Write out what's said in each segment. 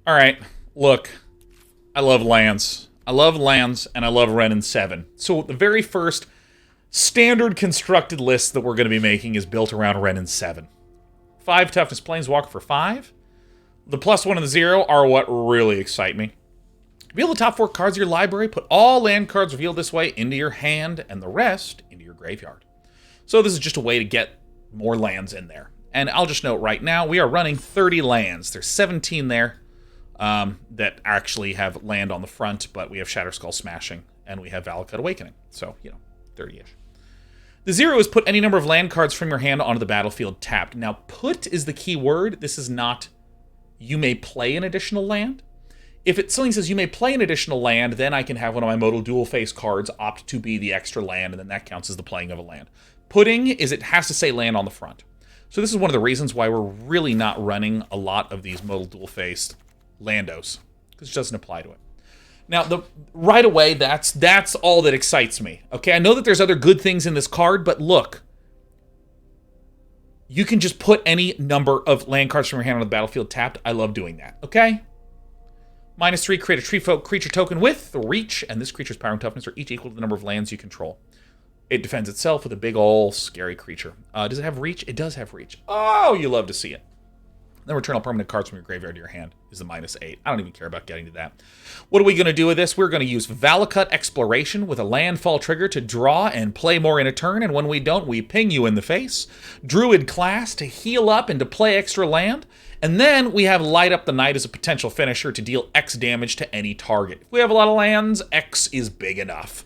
Alright, look. I love lands. I love lands, and I love Wrenn and Seven. So the very first standard constructed list that we're going to be making is built around Wrenn and Seven. 5 toughness planeswalker for 5. The +1 and the 0 are what really excite me. Reveal the top 4 cards of your library, put all land cards revealed this way into your hand, and the rest into your graveyard. So this is just a way to get more lands in there. And I'll just note right now, we are running 30 lands. There's 17 there that actually have land on the front, but we have Shatterskull Smashing, and we have Valakut Awakening. So, 30-ish. The 0 is put any number of land cards from your hand onto the battlefield tapped. Now, put is the key word. This is not you may play an additional land. If something says you may play an additional land, then I can have one of my modal dual face cards opt to be the extra land, and then that counts as the playing of a land. Putting is it has to say land on the front. So this is one of the reasons why we're really not running a lot of these modal dual faced landos, because it doesn't apply to it. Now, right away, that's all that excites me. Okay, I know that there's other good things in this card, but look. You can just put any number of land cards from your hand on the battlefield tapped. I love doing that, okay? -3, create a tree folk creature token with reach, and this creature's power and toughness are each equal to the number of lands you control. It defends itself with a big ol' scary creature. Does it have reach? It does have reach. Oh, you love to see it. Then return all permanent cards from your graveyard to your hand is the -8. I don't even care about getting to that. What are we going to do with this? We're going to use Valakut Exploration with a landfall trigger to draw and play more in a turn, and when we don't, we ping you in the face. Druid Class to heal up and to play extra land. And then we have Light Up the Night as a potential finisher to deal X damage to any target. If we have a lot of lands, X is big enough.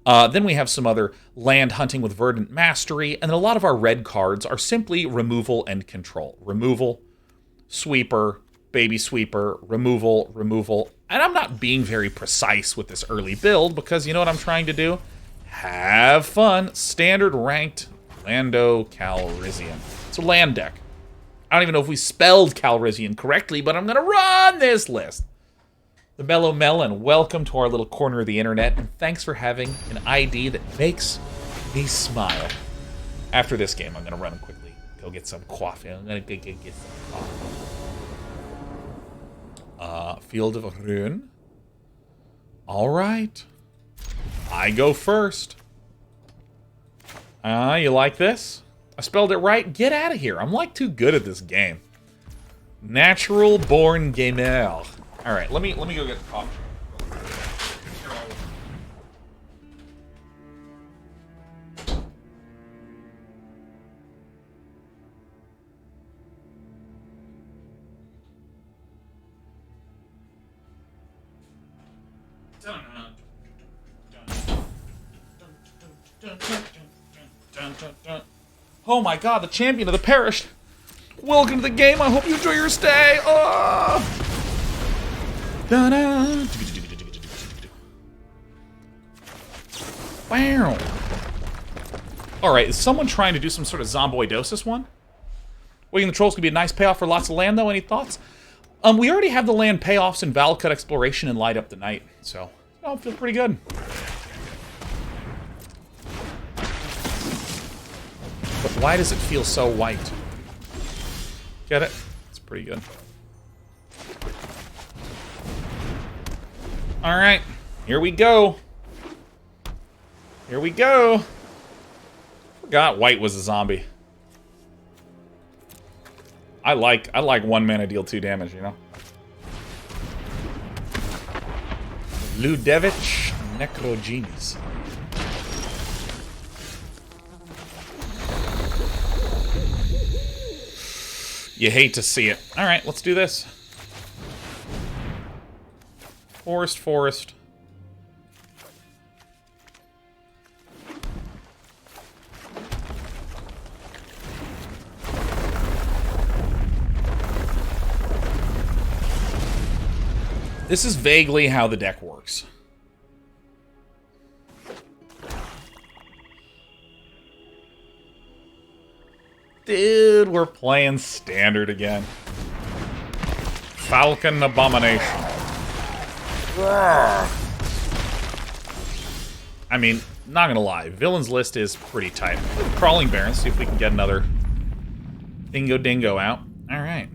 Then we have some other land hunting with Verdant Mastery, and then a lot of our red cards are simply removal and control. Removal, sweeper, baby sweeper, removal, removal. And I'm not being very precise with this early build because you know what I'm trying to do? Have fun. Standard ranked Lando Calrissian. It's a land deck. I don't even know if we spelled Calrissian correctly, but I'm going to run this list. The Mellow Melon, welcome to our little corner of the internet, and thanks for having an ID that makes me smile. After this game, I'm going to run quickly. Go get some coffee. I'm going to get some coffee. Field of Rune. All right. I go first. You like this? I spelled it right? Get out of here. I'm like too good at this game. Natural born gamer. All right, let me go get the coffee. Oh my god, the champion of the perished. Welcome to the game. I hope you enjoy your stay. Oh! Wow. Alright, is someone trying to do some sort of zomboidosis one? Waking the Trolls could be a nice payoff for lots of land, though. Any thoughts? We already have the land payoffs in Valakut Exploration and Light Up the Night, so I feel pretty good. But why does it feel so white? Get it? It's pretty good. Alright, here we go. Here we go. Forgot white was a zombie. I like 1 mana deal 2 damage, you know? Ludevich Necrogenes. You hate to see it. Alright, let's do this. Forest. This is vaguely how the deck works. Dude, we're playing standard again. Falcon Abomination. I mean, not gonna lie, villain's list is pretty tight. Crawling Barrens, see if we can get another Dingo out. Alright.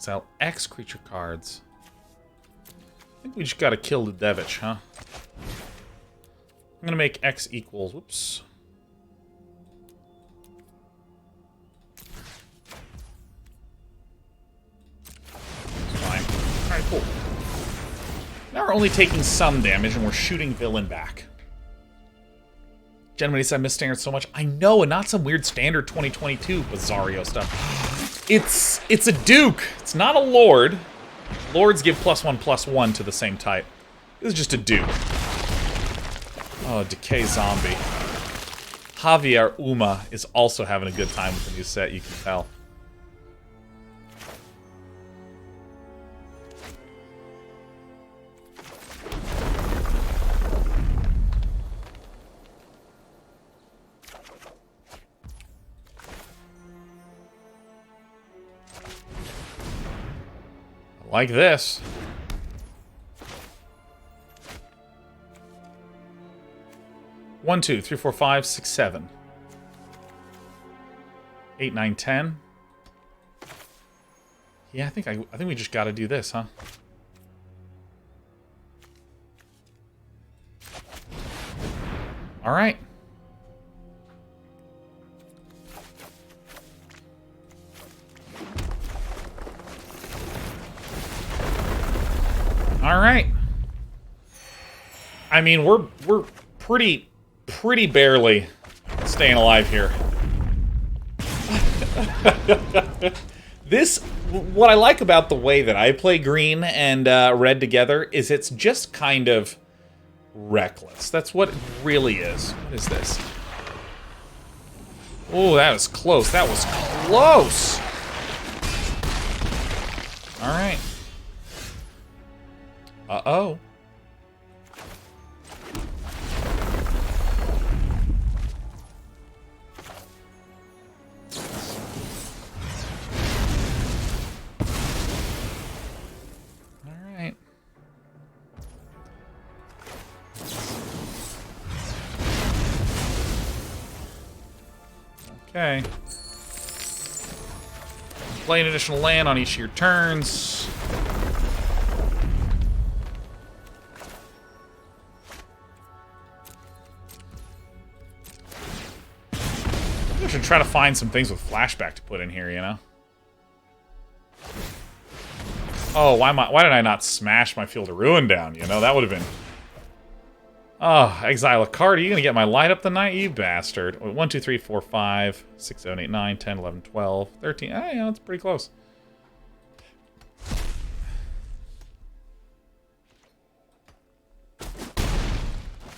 Exile X creature cards. I think we just gotta kill the Devich, huh? I'm gonna make X equals... Whoops. It's fine. Alright, cool. Now we're only taking some damage, and we're shooting villain back. Gentlemen, I miss standard so much. I know, and not some weird standard 2022 Bizarro stuff. It's a Duke. It's not a Lord. Lords give +1/+1 to the same type. This is just a Duke. Oh, Decay Zombie. Javier Uma is also having a good time with the new set, you can tell. Like this. One, 2, 3, 4, 5, 6, 7. 8, 9, 10. Yeah, I think we just gotta do this, huh? Alright. Alright. I mean, we're pretty barely staying alive here. What I like about the way that I play green and red together is it's just kind of reckless. That's what it really is. What is this? Oh, that was close. That was close! Alright. Uh-oh. Alright. Okay. Play an additional land on each of your turns. I should try to find some things with flashback to put in here, you know? Oh, why did I not smash my Field of Ruin down, you know? That would have been... Oh, exile a card. Are you going to get my light up tonight, you bastard? 1, 2, 3, 4, 5, 6, 7, 8, 9, 10, 11, 12, 13. Ah, yeah, that's pretty close. Oh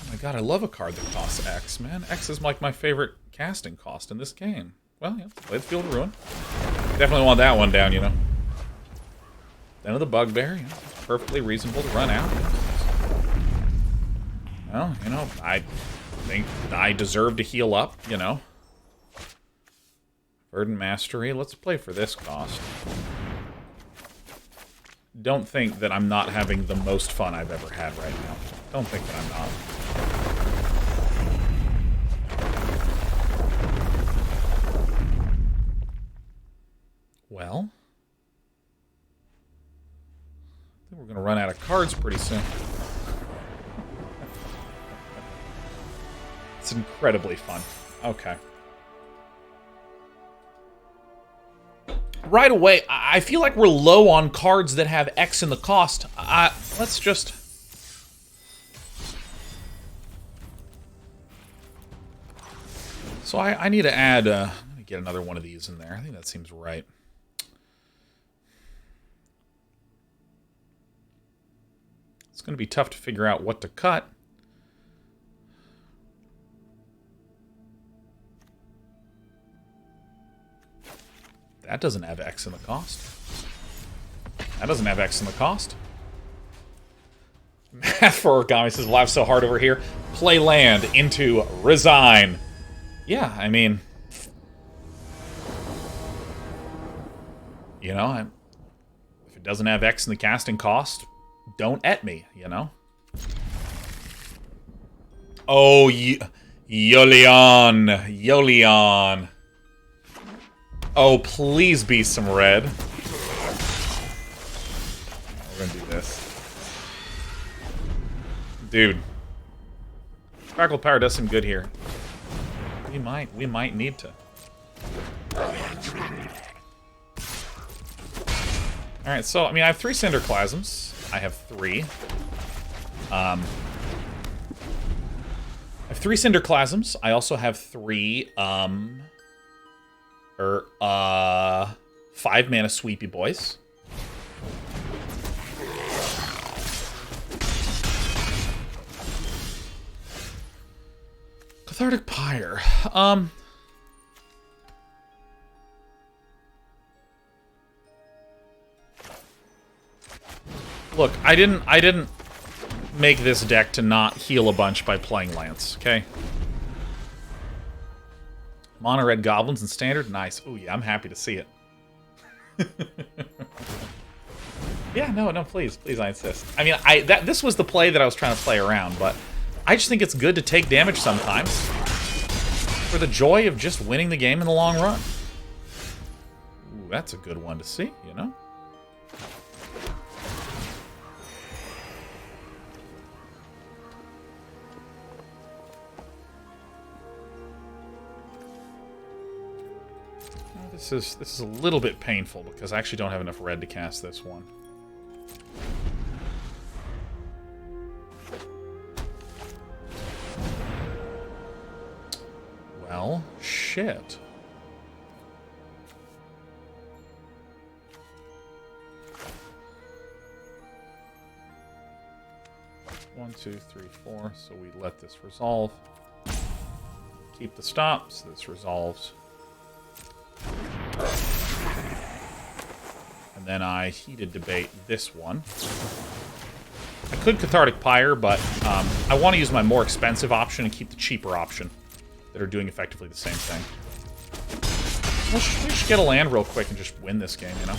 my god, I love a card that costs X, man. X is like my favorite casting cost in this game. Well, yeah, play the Field of Ruin. Definitely want that one down, you know. Den of the Bugbear, you know, it's perfectly reasonable to run out. Well, you know, I think I deserve to heal up, you know. Verdant Mastery, let's play for this cost. Don't think that I'm not having the most fun I've ever had right now. Don't think that I'm not. Well, I think we're going to run out of cards pretty soon. It's incredibly fun. Okay. Right away, I feel like we're low on cards that have X in the cost. Let's just... So I need to add... let me get another one of these in there. I think that seems right. It's going to be tough to figure out what to cut. That doesn't have X in the cost. That doesn't have X in the cost. Math for Origami says, life's so hard over here. Play land into resign. Yeah, I mean... You know, if it doesn't have X in the casting cost, don't et me, you know? Oh, Yolion. Oh, please be some red. gonna do this. Dude. Cragcrown Pathway does some good here. We might need to. Alright, so, I mean, I have 3 Cinderclasms. I have 3. I have 3 Cinderclasms. I also have 3, 5-mana Sweepy Boys. Cathartic Pyre. Look, I didn't make this deck to not heal a bunch by playing Lance, okay? Mono red goblins and standard, nice. Oh yeah, I'm happy to see it. Yeah, no, please, I insist. I mean, this was the play that I was trying to play around, but I just think it's good to take damage sometimes for the joy of just winning the game in the long run. Ooh, that's a good one to see, you know? This is a little bit painful because I actually don't have enough red to cast this one. Well, shit. One, two, three, four. So we let this resolve. Keep the stop, so this resolves. And then I heated debate this one. I could Cathartic Pyre, but I want to use my more expensive option and keep the cheaper option that are doing effectively the same thing. We should get a land real quick and just win this game, you know?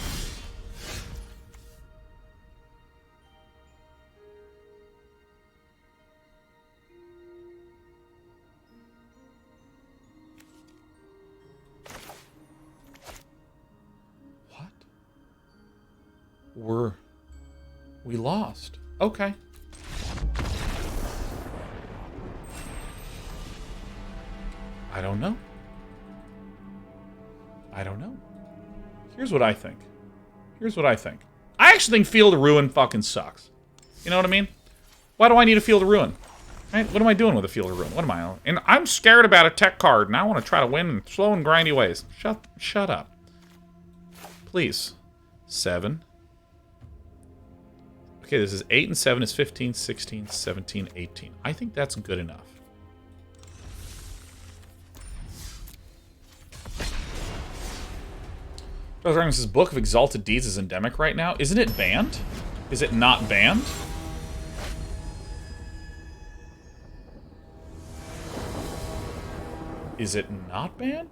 We lost. Okay. I don't know. Here's what I think. I actually think Field of Ruin fucking sucks. You know what I mean? Why do I need a Field of Ruin? Right? What am I doing with a Field of Ruin? What am I? And I'm scared about a tech card, and I want to try to win in slow and grindy ways. Shut up. Please. 7. Okay, this is 8 and 7 is 15, 16, 17, 18. I think that's good enough. This Book of Exalted Deeds is endemic right now. Isn't it banned? Is it not banned? Is it not banned?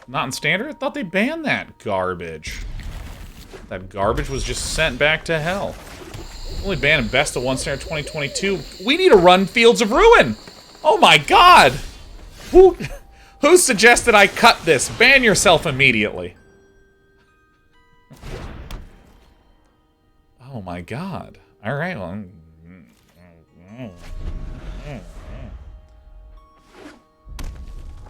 Not in Standard? I thought they banned that garbage. That garbage was just sent back to hell. Only banned in Best of 1 Standard 2022. We need to run Fields of Ruin! Oh my god! Who suggested I cut this? Ban yourself immediately. Oh my god. Alright, well...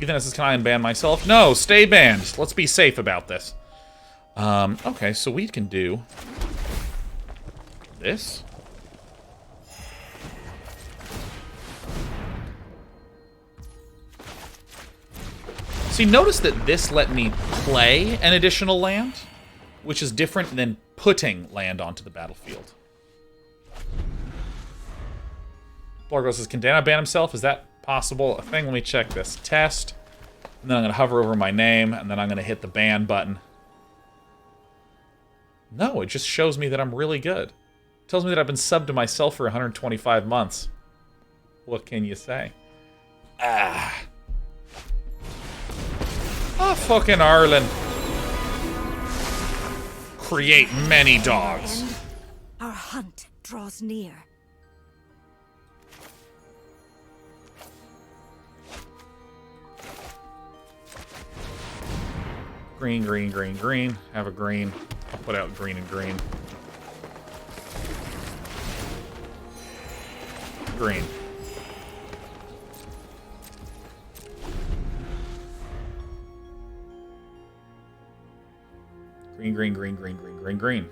You think this is can I unban myself? No, stay banned. Let's be safe about this. Okay, so we can do this. See, notice that this let me play an additional land, which is different than putting land onto the battlefield. Blargo says, can Dana ban himself? Is that possible? A thing? Let me check this. Test. And then I'm going to hover over my name, and then I'm going to hit the ban button. No, it just shows me that I'm really good. It tells me that I've been subbed to myself for 125 months. What can you say? Ah, fucking Ireland. Create many dogs. Our hunt draws near. Green, green, green, green. Have a green. put out green and green. Green. Green, green, green, green, green, green, green.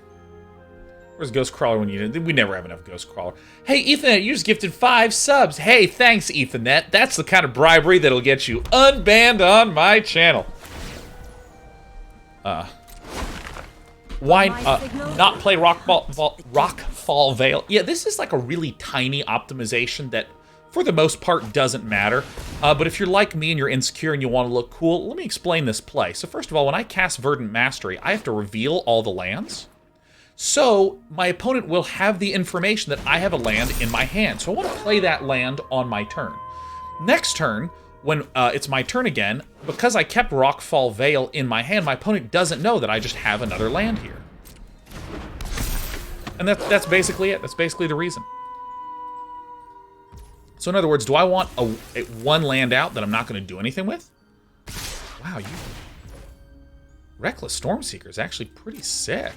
Where's Ghost Crawler when you need? We never have enough Ghost Crawler. Hey, Ethernet, you just gifted 5 subs. Hey, thanks, Ethernet. That's the kind of bribery that'll get you unbanned on my channel. Why not play Rockfall Vale? Yeah, this is like a really tiny optimization that, for the most part, doesn't matter. But if you're like me and you're insecure and you want to look cool, let me explain this play. So first of all, when I cast Verdant Mastery, I have to reveal all the lands. So my opponent will have the information that I have a land in my hand. So I want to play that land on my turn. Next turn, when it's my turn again, because I kept Rockfall Vale in my hand, my opponent doesn't know that I just have another land here. And that's basically it. That's basically the reason. So in other words, do I want one land out that I'm not going to do anything with? Wow, you... Reckless Stormseeker is actually pretty sick.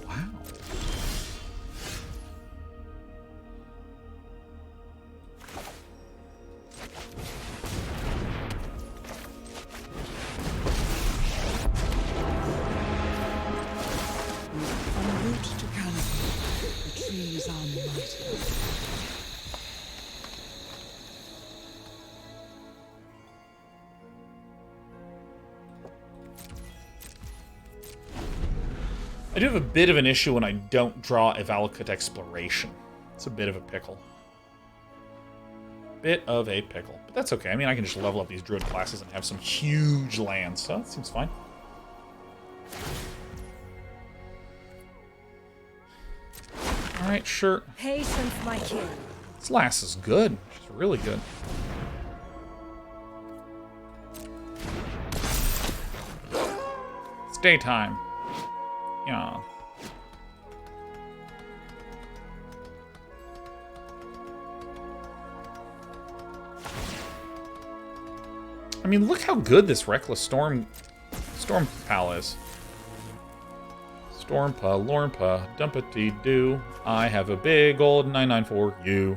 Wow. I do have a bit of an issue when I don't draw a Valakut Exploration. It's a bit of a pickle. Bit of a pickle. But that's okay. I mean, I can just level up these Druid classes and have some huge lands, so that seems fine. Alright, sure. Patience, my king. This lass is good. She's really good. It's daytime. Yeah. I mean, look how good this Reckless Storm Pal is. Stormpa, Lormpa, Dumpity-doo. I have a big old 9/9 for you.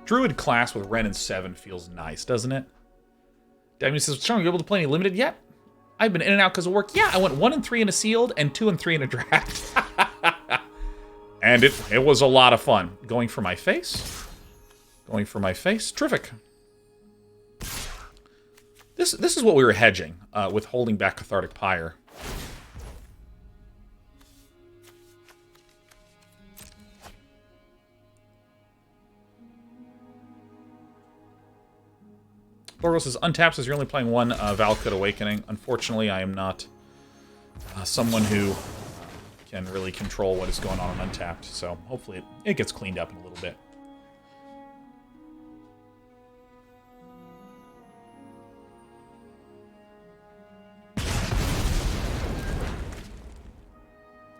Druid Class with Wrenn and Seven feels nice, doesn't it? Damien says, Sean, are you able to play any limited yet? I've been in and out because of work. Yeah, I went 1 and 3 in a sealed and 2 and 3 in a draft. And it was a lot of fun. Going for my face. Going for my face. Terrific. This is what we were hedging with holding back Cathartic Pyre. Lorgo says, untap says you're only playing one Valakut Awakening. Unfortunately, I am not someone who can really control what is going on Untapped, so hopefully it gets cleaned up in a little bit.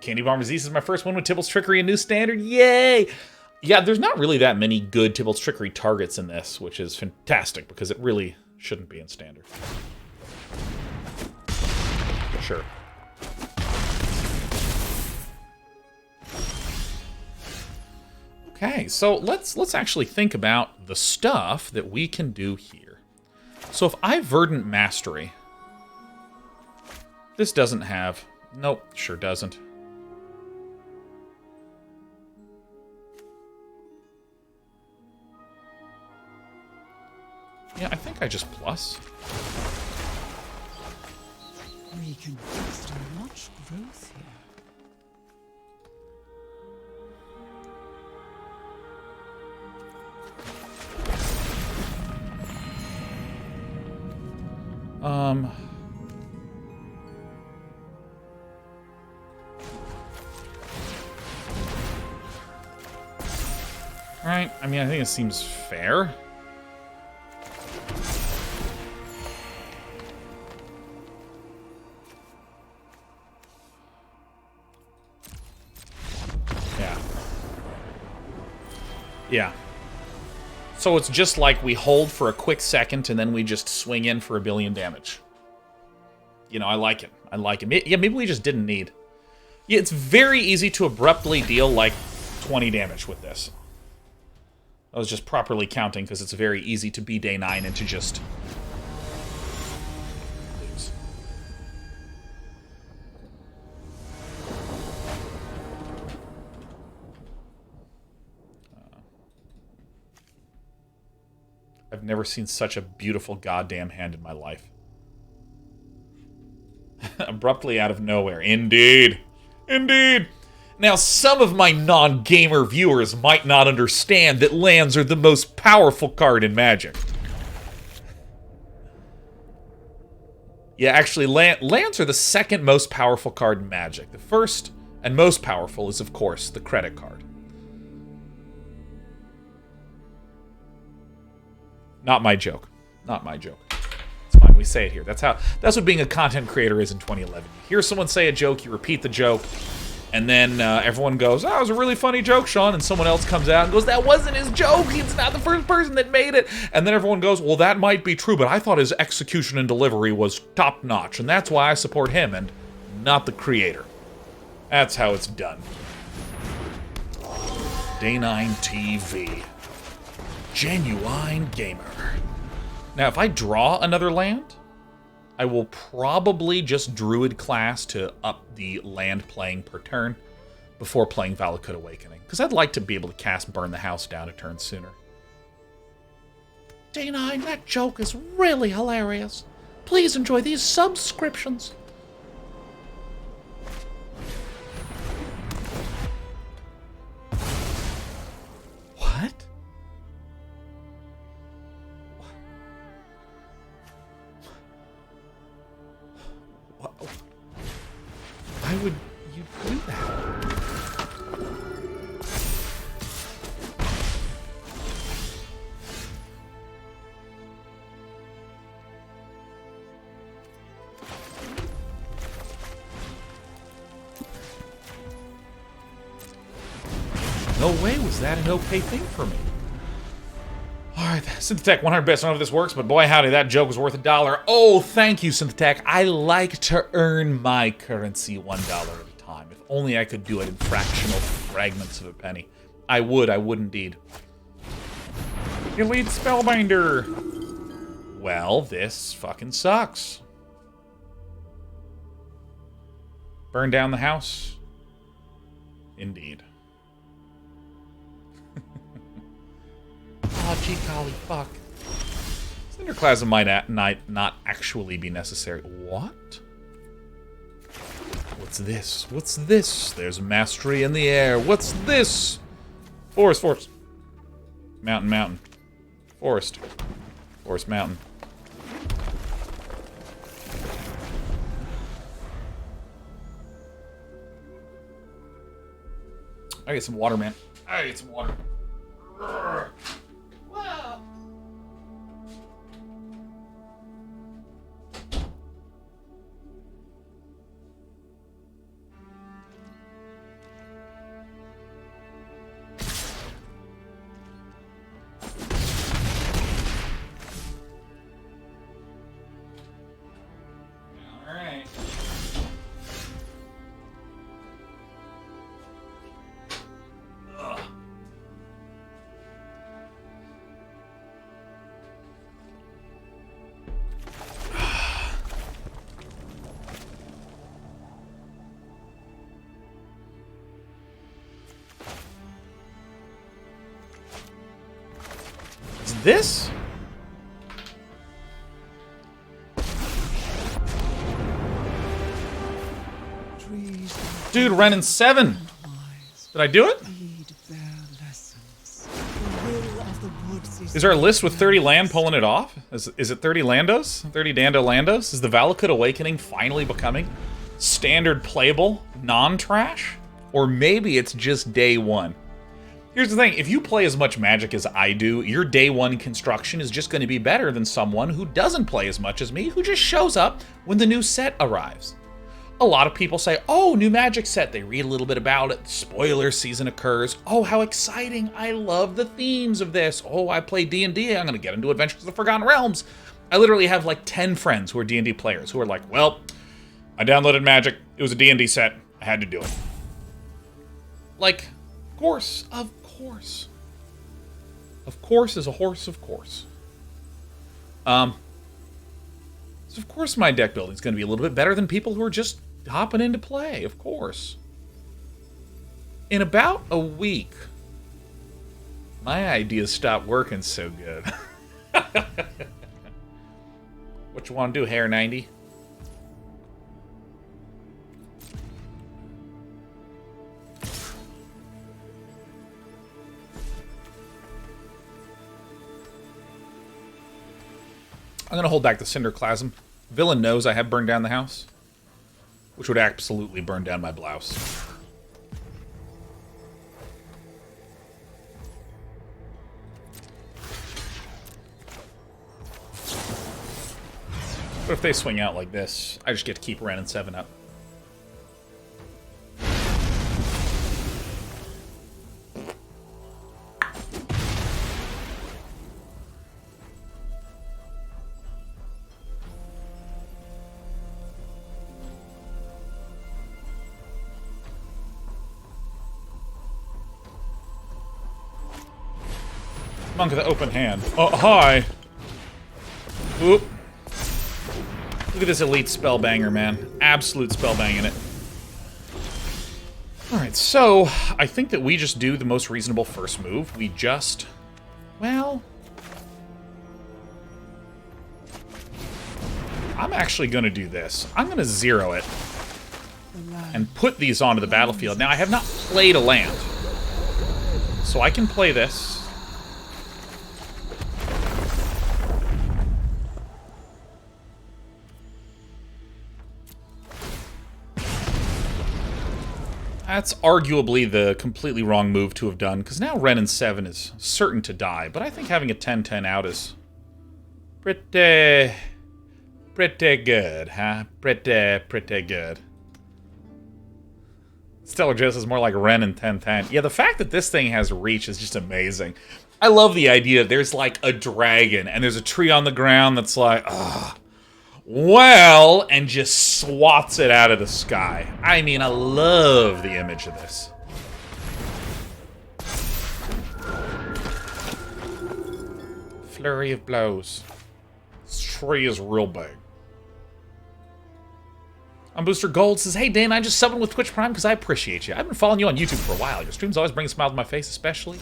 Candy Bomber Z says, my first one with Tibble's Trickery and New Standard. Yay! Yeah, there's not really that many good Tibble's Trickery targets in this, which is fantastic, because it really shouldn't be in Standard. Sure. Okay, so let's actually think about the stuff that we can do here. So if I Verdant Mastery, this doesn't have... Nope, sure doesn't. Yeah, I think I just plus. We can foster much growth here. Right, I mean, I think it seems fair. Yeah. So it's just like we hold for a quick second and then we just swing in for 1 billion damage. You know, I like it. I like it. Yeah, maybe we just didn't need. Yeah, it's very easy to abruptly deal like 20 damage with this. I was just properly counting because it's very easy to be day 9 and to just lose. I've never seen such a beautiful goddamn hand in my life. Abruptly out of nowhere. Indeed. Indeed. Now, some of my non-gamer viewers might not understand that lands are the most powerful card in Magic. Yeah, actually, lands are the second most powerful card in Magic. The first and most powerful is, of course, the credit card. Not my joke. Not my joke. It's fine, we say it here. That's what being a content creator is in 2011. You hear someone say a joke, you repeat the joke, and then everyone goes, "Oh, it was a really funny joke, Sean," and someone else comes out and goes, "That wasn't his joke, he's not the first person that made it." And then everyone goes, "Well, that might be true, but I thought his execution and delivery was top-notch, and that's why I support him, and not the creator." That's how it's done. Day 9 TV. Genuine gamer. Now, if I draw another land, I will probably just Druid Class to up the land playing per turn before playing Valakut Awakening, because I'd like to be able to cast Burn the House down a turn sooner. Day 9, that joke is really hilarious. Please enjoy these subscriptions. What? Why would you do that? No way was that an okay thing for me. Alright, Synthetech 100 bits. I don't know if this works, but boy howdy, that joke was worth $1. Oh, thank you, Synthetech. I like to earn my currency $1 at a time. If only I could do it in fractional fragments of a penny. I would indeed. Elite Spellbinder! Well, this fucking sucks. Burn down the house? Indeed. Oh, gee golly, fuck. Cinderclasm might not actually be necessary. What? What's this? What's this? There's mastery in the air. What's this? Forest, forest. Mountain, mountain. Forest. Forest, mountain. I get some water, man. I get some water. Wow. This? Dude, Wrenn and Seven. Did I do it? Is our list with 30 land pulling it off? Is it 30 landos? 30 Dando landos? Is the Valakut Awakening finally becoming standard playable, non-trash? Or maybe it's just day 1. Here's the thing, if you play as much Magic as I do, your day 1 construction is just going to be better than someone who doesn't play as much as me, who just shows up when the new set arrives. a lot of people say, oh, new Magic set. They read a little bit about it. Spoiler season occurs. Oh, how exciting. I love the themes of this. Oh, I play D&D. I'm going to get into Adventures of the Forgotten Realms. I literally have like 10 friends who are D&D players who are like, well, I downloaded Magic. It was a D&D set. I had to do it. Like, of course. Of course. Of course is a horse, of course. So of course my deck building is going to be a little bit better than people who are just hopping into play, of course. In about a week, my ideas stop working so good. What you want to do, Hair 90? I'm going to hold back the Cinderclasm. Villain knows I have burned down the house, which would absolutely burn down my blouse. But if they swing out like this, I just get to keep Wrenn and Seven up. Monk with the open hand. Oh, hi! Oop. Look at this elite spellbanger, man. Absolute spellbanging it. Alright, so I think that we just do the most reasonable first move. We just... well... I'm actually going to do this. I'm going to zero it. And put these onto the battlefield. Now, I have not played a land. So I can play this. That's arguably the completely wrong move to have done, because now Wrenn and Seven is certain to die, but I think having a 10-10 out is pretty good, huh? Pretty good. Stellar Jess is more like Wrenn and 10-10. Yeah, the fact that this thing has reach is just amazing. I love the idea there's like a dragon, and there's a tree on the ground that's like, ugh. Well, and just swats it out of the sky. I mean, I love the image of this. Flurry of blows. This tree is real big. Booster Gold says, hey, Dan, I just subbed with Twitch Prime because I appreciate you. I've been following you on YouTube for a while. Your streams always bring a smile to my face, especially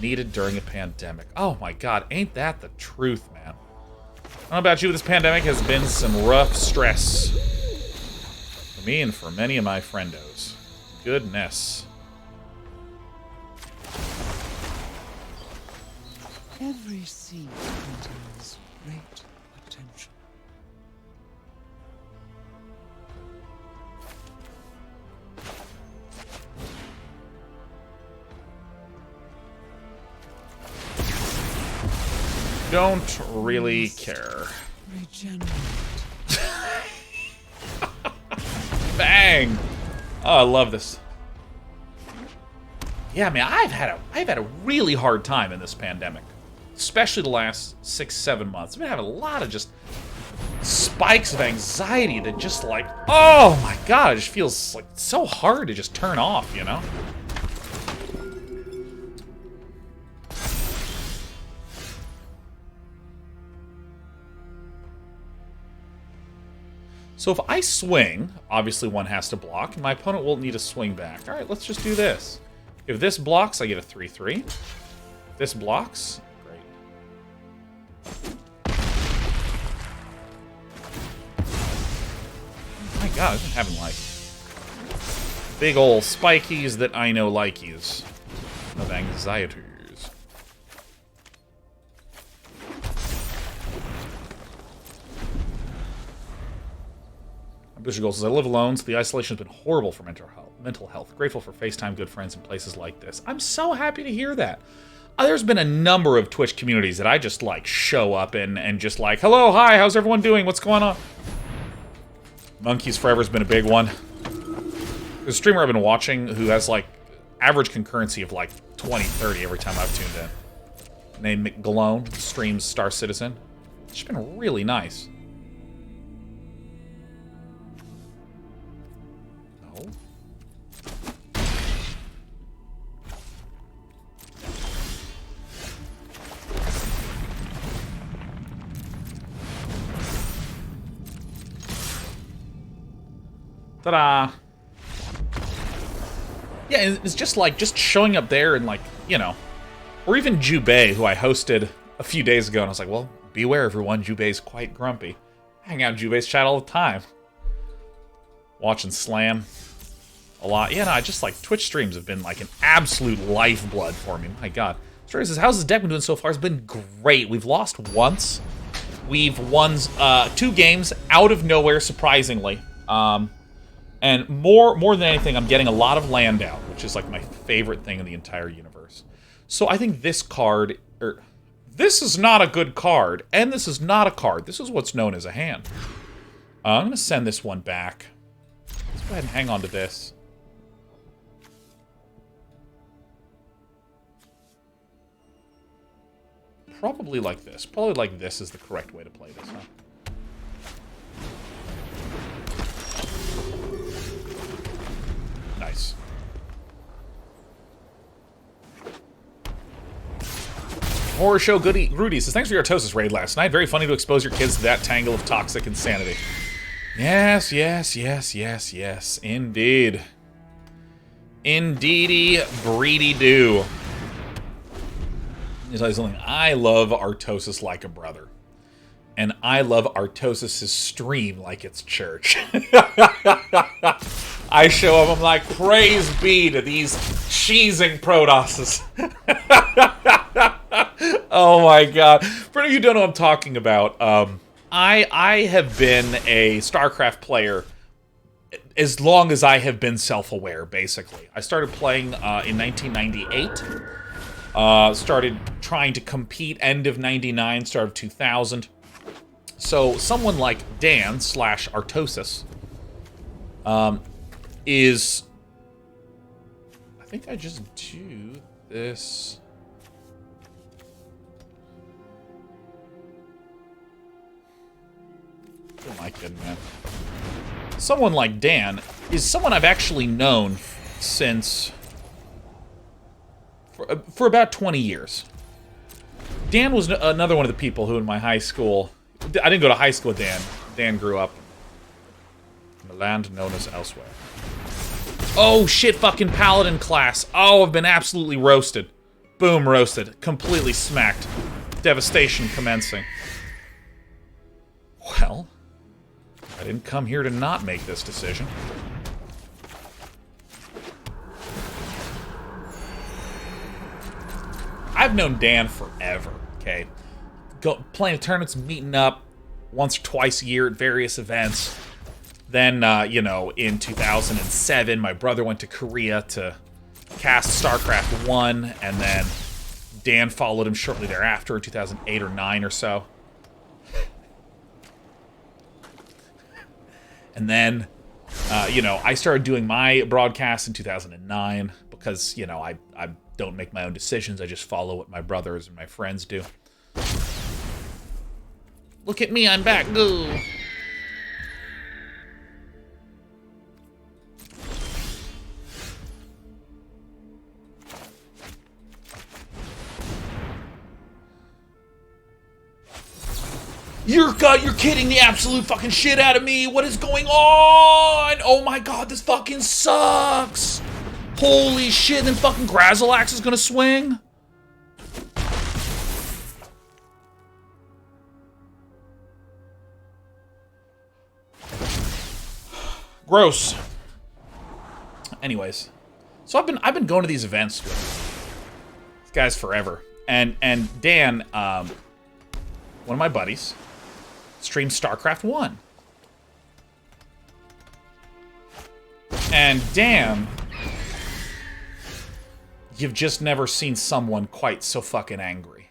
needed during a pandemic. Oh, my God. Ain't that the truth, man? I don't know about you, but this pandemic has been some rough stress. For me and for many of my friendos. Goodness. Every seed contains great potential. Don't really care. Regenerate. Bang! Oh, I love this. Yeah, man, I've had a really hard time in this pandemic. Especially the last 6-7 months. I've been having a lot of just spikes of anxiety that just like, oh my God, it just feels like so hard to just turn off, you know? So if I swing, obviously one has to block, and my opponent will need to swing back. All right, let's just do this. If this blocks, I get a 3-3. If this blocks, great. Oh my God, I've been having like big ol' spikies that I know likeys of anxieties. Bishop Gold says, I live alone, so the isolation has been horrible for mental health. Grateful for FaceTime, good friends, and places like this. I'm so happy to hear that. There's been a number of Twitch communities that I just, like, show up in and just like, hello, hi, how's everyone doing? What's going on? Monkeys Forever has been a big one. There's a streamer I've been watching who has, like, average concurrency of, like, 20, 30 every time I've tuned in. Named McGlone, streams Star Citizen. It's been really nice. No. Ta-da! Yeah, it's just like, just showing up there and like, you know, or even Jubei, who I hosted a few days ago, and I was like, well, beware everyone, Jubei's quite grumpy. I hang out in Jubei's chat all the time. Watching Slam a lot. Yeah, no, I just like, Twitch streams have been like an absolute lifeblood for me. My god. Story says, how's this deck been doing so far? It's been great. We've lost once. We've won 2 games out of nowhere, surprisingly. And more than anything, I'm getting a lot of land out, which is like my favorite thing in the entire universe. So I think this card, this is not a good card, and this is not a card. This is what's known as a hand. I'm going to send this one back. Let's go ahead and hang on to this. Probably like this. Probably like this is the correct way to play this, huh? Nice. Horror Show Goody Rudy says, thanks for your Artosis raid last night. Very funny to expose your kids to that tangle of toxic insanity. Yes, yes, yes, yes, yes. Indeed. Indeedy breedy do. I'll tell you something. I love Artosis like a brother. And I love Artosis' stream like it's church. I show up, I'm like, praise be to these cheesing Protosses. Oh my god. For any of you who don't know what I'm talking about, I have been a StarCraft player as long as I have been self-aware, basically. I started playing in 1998. Started trying to compete end of 99, start of 2000. So someone like Dan / Artosis is... I think I just do this... What am I kidding, man? Someone like Dan is someone I've actually known since... For about 20 years. Dan was another one of the people who in my high school... I didn't go to high school with Dan. Dan grew up in the land known as elsewhere. Oh, shit, fucking Paladin class. Oh, I've been absolutely roasted. Boom, roasted. Completely smacked. Devastation commencing. Well, I didn't come here to not make this decision. I've known Dan forever, okay? Playing tournaments, meeting up once or twice a year at various events. Then, you know, in 2007, my brother went to Korea to cast StarCraft 1, and then Dan followed him shortly thereafter in 2008 or 9 or so. And then, you know, I started doing my broadcasts in 2009 because, you know, I don't make my own decisions. I just follow what my brothers and my friends do. Look at me, I'm back. Ooh. You're kidding the absolute fucking shit out of me. What is going on? Oh my god, this fucking sucks. Holy shit, and then fucking Grazilax is gonna swing? Gross. Anyways, so I've been going to these events with these guys forever, and Dan, one of my buddies, streamed StarCraft 1, and Dan, you've just never seen someone quite so fucking angry.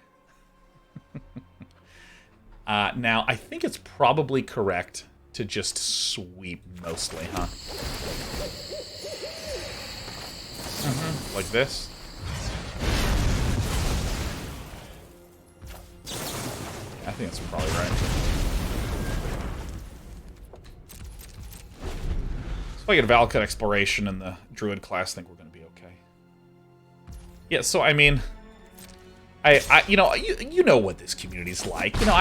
Now I think it's probably correct to just sweep mostly, huh? Like this. Yeah, I think that's probably right. So if I get a Valakut Exploration in the Druid class, I think we're going to be okay. Yeah, so I mean, you know what this community's like. You know,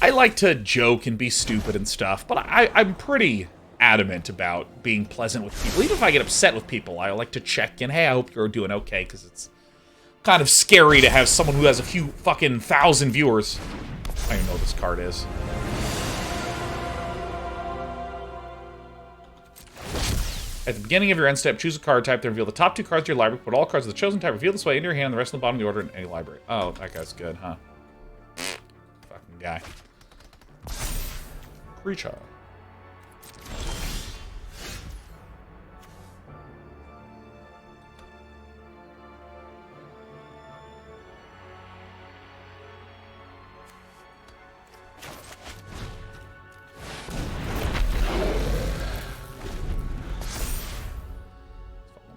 I like to joke and be stupid and stuff, but I'm pretty adamant about being pleasant with people. Even if I get upset with people, I like to check in. Hey, I hope you're doing okay, because it's kind of scary to have someone who has a few fucking 1,000 viewers. I don't even know what this card is. At the beginning of your end step, choose a card type, then reveal the top 2 cards of your library, put all cards of the chosen type, reveal this way into your hand, and the rest of the bottom of the order in any library. Oh, that guy's good, huh? Fucking guy. Creature.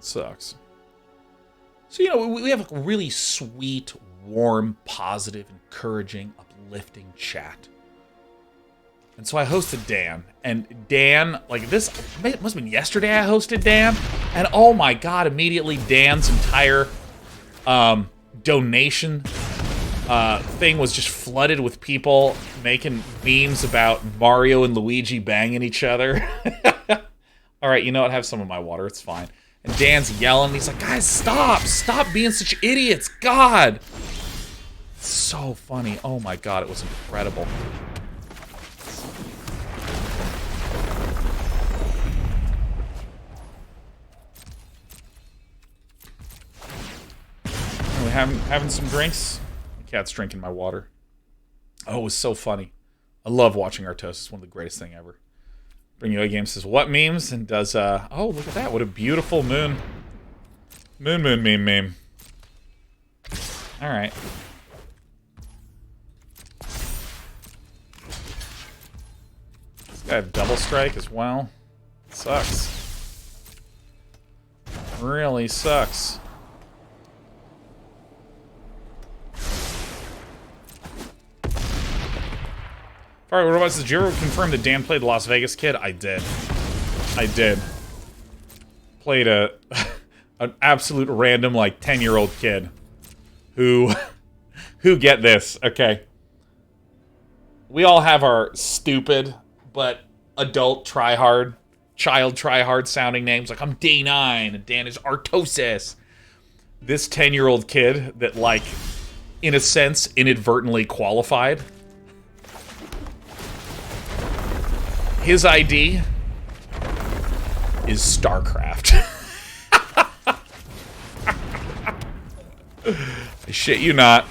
Sucks. So, you know, we have a really sweet, warm, positive, encouraging, uplifting chat. And so I hosted Dan. And Dan, like this, it must have been yesterday I hosted Dan. And oh my god, immediately Dan's entire donation thing was just flooded with people making memes about Mario and Luigi banging each other. Alright, you know what? Have some of my water. It's fine. And Dan's yelling. He's like, guys, stop! Stop being such idiots! God! It's so funny. Oh my god, it was incredible. Are we having some drinks? The cat's drinking my water. Oh, it was so funny. I love watching Artos. It's one of the greatest thing ever. Bring You A Game says, what memes? And does, oh, look at that. What a beautiful moon. Moon meme. Alright. This guy have double strike as well. Sucks. Really sucks. Alright, what about this? Did you ever confirm that Dan played the Las Vegas Kid? I did. Played an absolute random, like, 10-year-old kid who get this, okay. We all have our stupid but adult tryhard, child tryhard sounding names. Like, I'm D9 and Dan is Artosis. This 10-year-old kid that, like, in a sense, inadvertently qualified. His ID is StarCraft. I shit you not.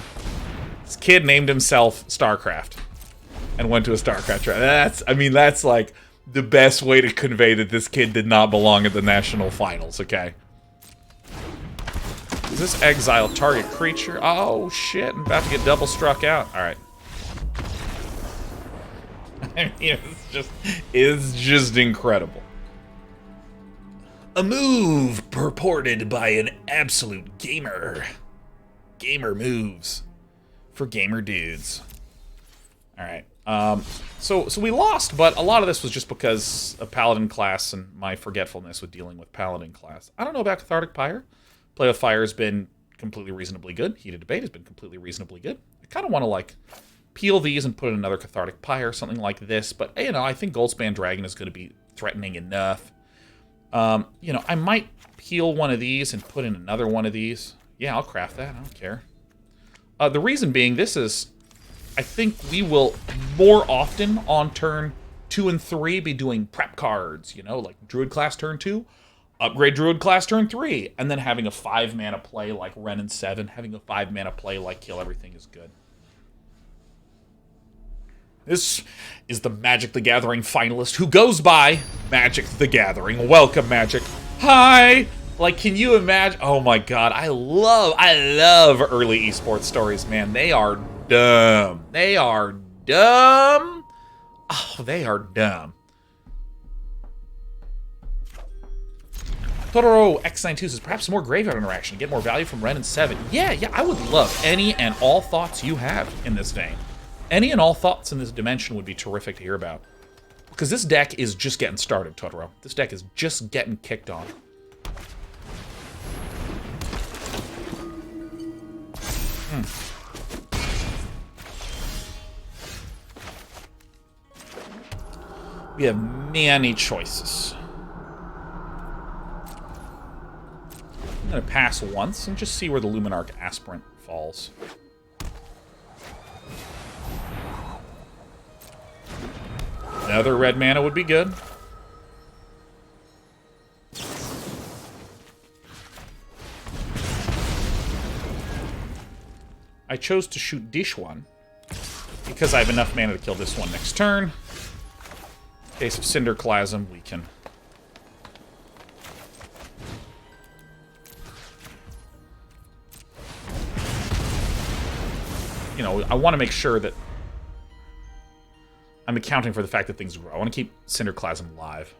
This kid named himself StarCraft and went to a StarCraft tournament. That's like the best way to convey that this kid did not belong at the national finals, okay? Is this exile target creature? Oh shit, I'm about to get double struck out. Alright. I mean, it's just incredible. A move purported by an absolute gamer. Gamer moves for gamer dudes. All right. So we lost, but a lot of this was just because of Paladin class and my forgetfulness with dealing with Paladin class. I don't know about Cathartic Pyre. Play with Fire has been completely reasonably good. Heated Debate has been completely reasonably good. I kind of want to like peel these and put in another Cathartic Pyre or something like this, but you know, I think Goldspan Dragon is going to be threatening enough. You know, I might peel one of these and put in another one of these. Yeah, I'll craft that. I don't care. The reason being, this is, I think we will more often on turn 2 and 3 be doing prep cards, you know, like Druid Class turn 2, upgrade Druid Class turn 3, and then having a 5-mana play like Wrenn and Seven, having a 5-mana play like Kill Everything is good. This is the Magic the Gathering finalist who goes by Magic the Gathering. Welcome, Magic. Hi! Like, can you imagine? Oh my god, I love early esports stories, man. They are dumb. They are dumb. Oh, they are dumb. Totoro X92 says, perhaps more graveyard interaction, get more value from Wrenn and Seven. Yeah, I would love any and all thoughts you have in this vein. Any and all thoughts in this dimension would be terrific to hear about. Because this deck is just getting started, Totoro. This deck is just getting kicked on. We have many choices. I'm going to pass once and just see where the Luminarch Aspirant falls. Another red mana would be good. I chose to shoot this one because I have enough mana to kill this one next turn. In case of Cinderclasm, we can... You know, I want to make sure that I'm accounting for the fact that things grow. I want to keep Cinderclasm alive.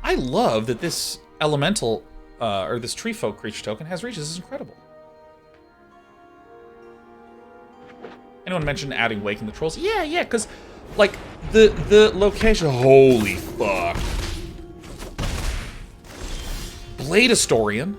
I love that this elemental, or this tree folk creature token has reach. This is incredible. Anyone mentioned adding Wake in the Trolls? Yeah, because, like, the location... Holy fuck. Blade Historian.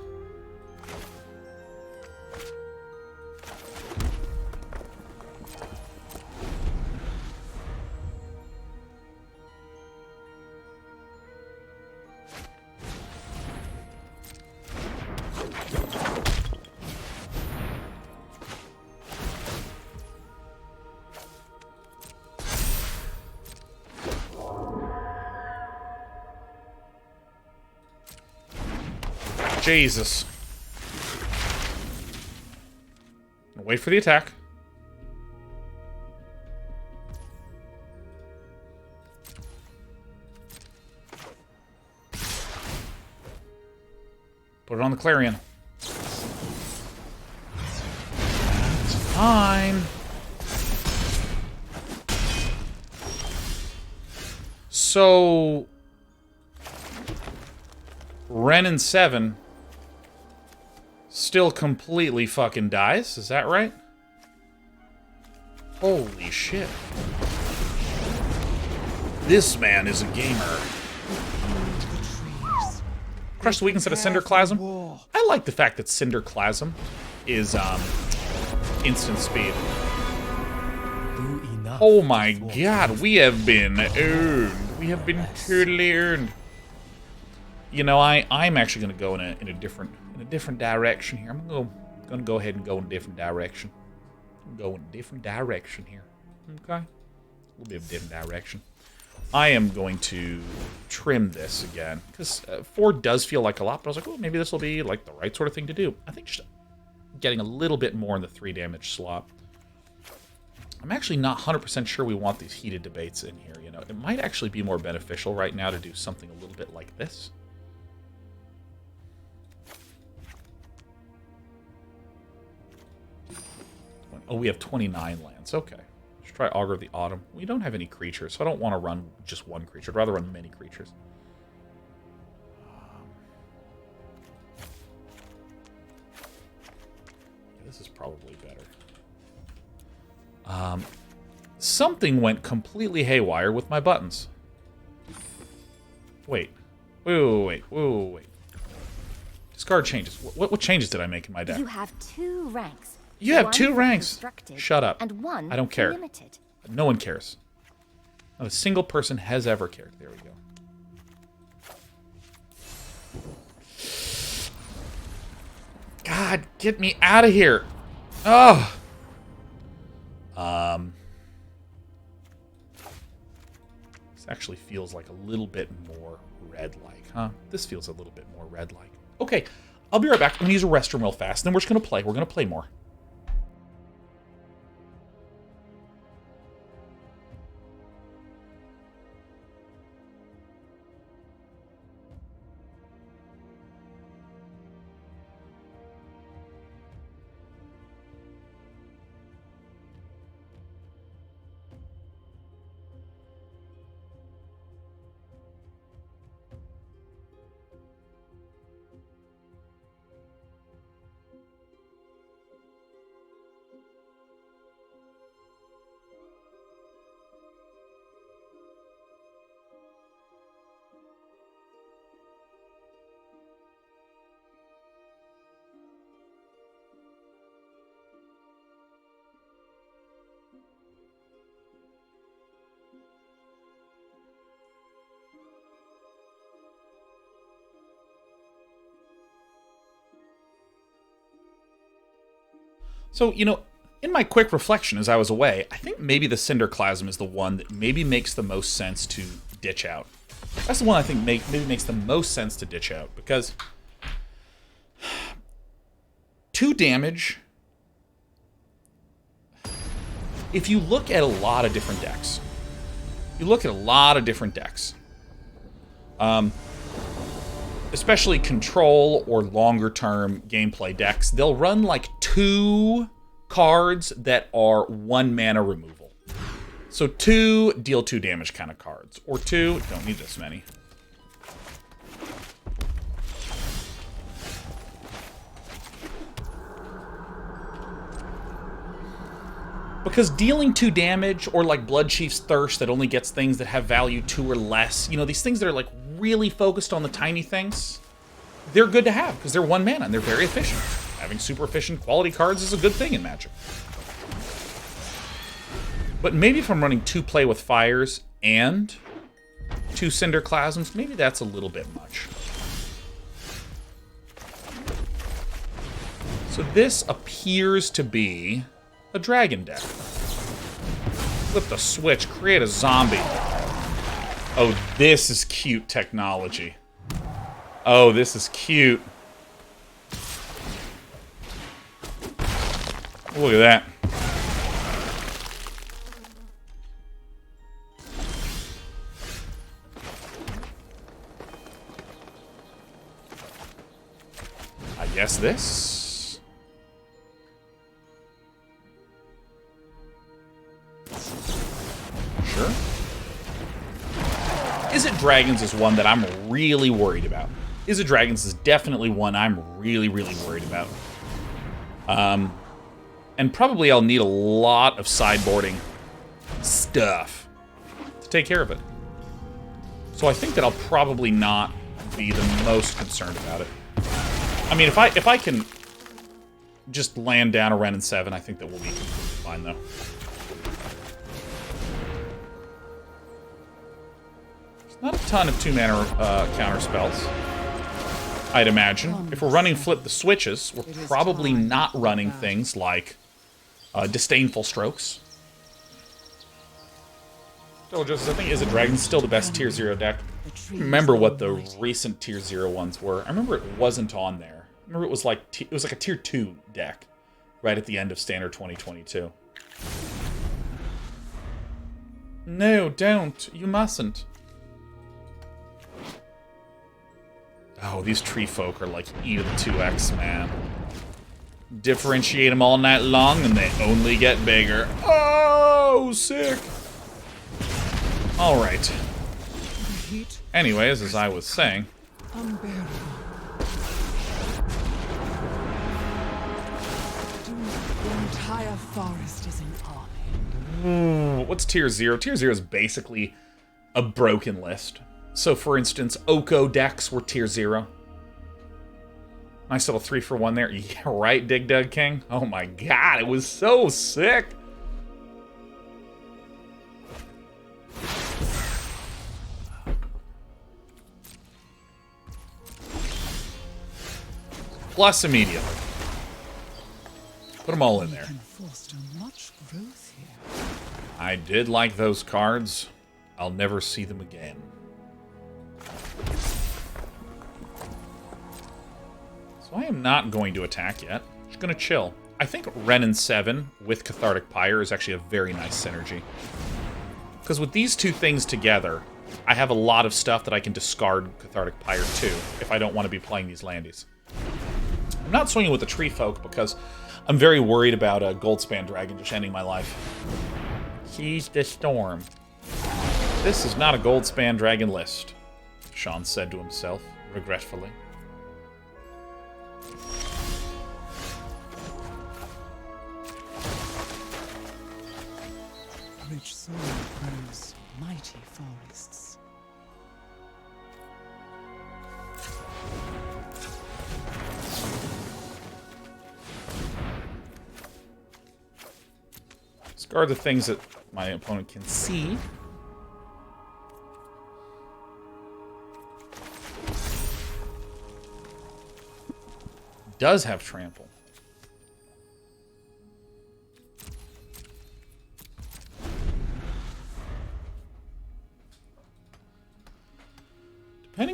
Jesus. Wait for the attack. Put it on the Clarion. Fine. So... Wrenn and Seven still completely fucking dies, is that right? Holy shit. This man is a gamer. Crush the weak instead of Cinderclasm. I like the fact that Cinderclasm is instant speed. Oh my god, we have been earned. We have been totally earned. You know, I'm actually going to go in a different direction here. I'm going to go ahead and go in a different direction. Go in a different direction here. Okay, a little bit of a different direction. I am going to trim this again because 4 does feel like a lot. But I was like, oh, maybe this will be like the right sort of thing to do. I think just getting a little bit more in the 3 damage slot. I'm actually not 100% sure we want these heated debates in here. You know, it might actually be more beneficial right now to do something a little bit like this. Oh, we have 29 lands. Okay. Let's try Augur of the Autumn. We don't have any creatures, so I don't want to run just one creature. I'd rather run many creatures. This is probably better. Something went completely haywire with my buttons. Wait. Wait. Discard changes. What changes did I make in my deck? You have 2 ranks. You have 2 ranks. Shut up. And 1 I don't care. limited. No one cares. Not a single person has ever cared. There we go. God, get me out of here. Oh. This actually feels like a little bit more red-like, huh? This feels a little bit more red-like. Okay, I'll be right back. I'm going to use a restroom real fast, then we're just going to play. We're going to play more. So, you know, in my quick reflection as I was away, I think maybe the Cinderclasm is the one that maybe makes the most sense to ditch out. That's the one I think maybe makes the most sense to ditch out, because 2 damage, if you look at a lot of different decks, especially control or longer term gameplay decks, they'll run like 2 cards that are 1 mana removal. So 2 deal 2 damage kind of cards, or 2, don't need this many. Because dealing 2 damage, or like Bloodchief's Thirst that only gets things that have value 2 or less, you know, these things that are like really focused on the tiny things, they're good to have because they're 1 mana and they're very efficient. Having super efficient quality cards is a good thing in Magic. But maybe if I'm running 2 Play with Fires and 2 Cinderclasms, maybe that's a little bit much. So this appears to be a dragon deck. Flip the switch, create a zombie. Oh, this is cute technology. Oh, this is cute. Look at that. I guess this. Sure. Izzet Dragons is one that I'm really worried about. Izzet Dragons is definitely one I'm really, really worried about. And probably I'll need a lot of sideboarding stuff to take care of it. So I think that I'll probably not be the most concerned about it. I mean, if I can just land down a Wrenn and Seven, I think that we'll be completely fine, though. There's not a ton of 2-mana counter spells, I'd imagine. If we're running Flip the Switches, we're probably not running things like Disdainful Strokes. So just, I think Izzet Dragon's still the best Tier 0 deck. Remember what the recent Tier 0 ones were. I remember it wasn't on there. I remember it was like a Tier 2 deck right at the end of Standard 2022. No, don't. You mustn't. Oh, these tree folk are like E to the 2x, man. Differentiate them all night long and they only get bigger. Oh, sick. All right. Anyways, as I was saying, Unbearable. The entire forest is an army. what's Tier 0? Tier 0 is basically a broken list. So, for instance, Oko decks were Tier 0. Nice little 3-for-1 there. Yeah, right, Dig Dug King? Oh my god, it was so sick! Plus immediately. Put them all in there. Can foster much growth here. I did like those cards. I'll never see them again. So I am not going to attack yet. Just going to chill. I think Wrenn and Seven with Cathartic Pyre is actually a very nice synergy. Because with these two things together, I have a lot of stuff that I can discard Cathartic Pyre to if I don't want to be playing these landies. I'm not swinging with the Tree Folk because I'm very worried about a Goldspan Dragon just ending my life. Seize the Storm. This is not a Goldspan Dragon list, Sean said to himself, regretfully. Rich soil grows mighty forests. Discard the things that my opponent can see. Does have trample.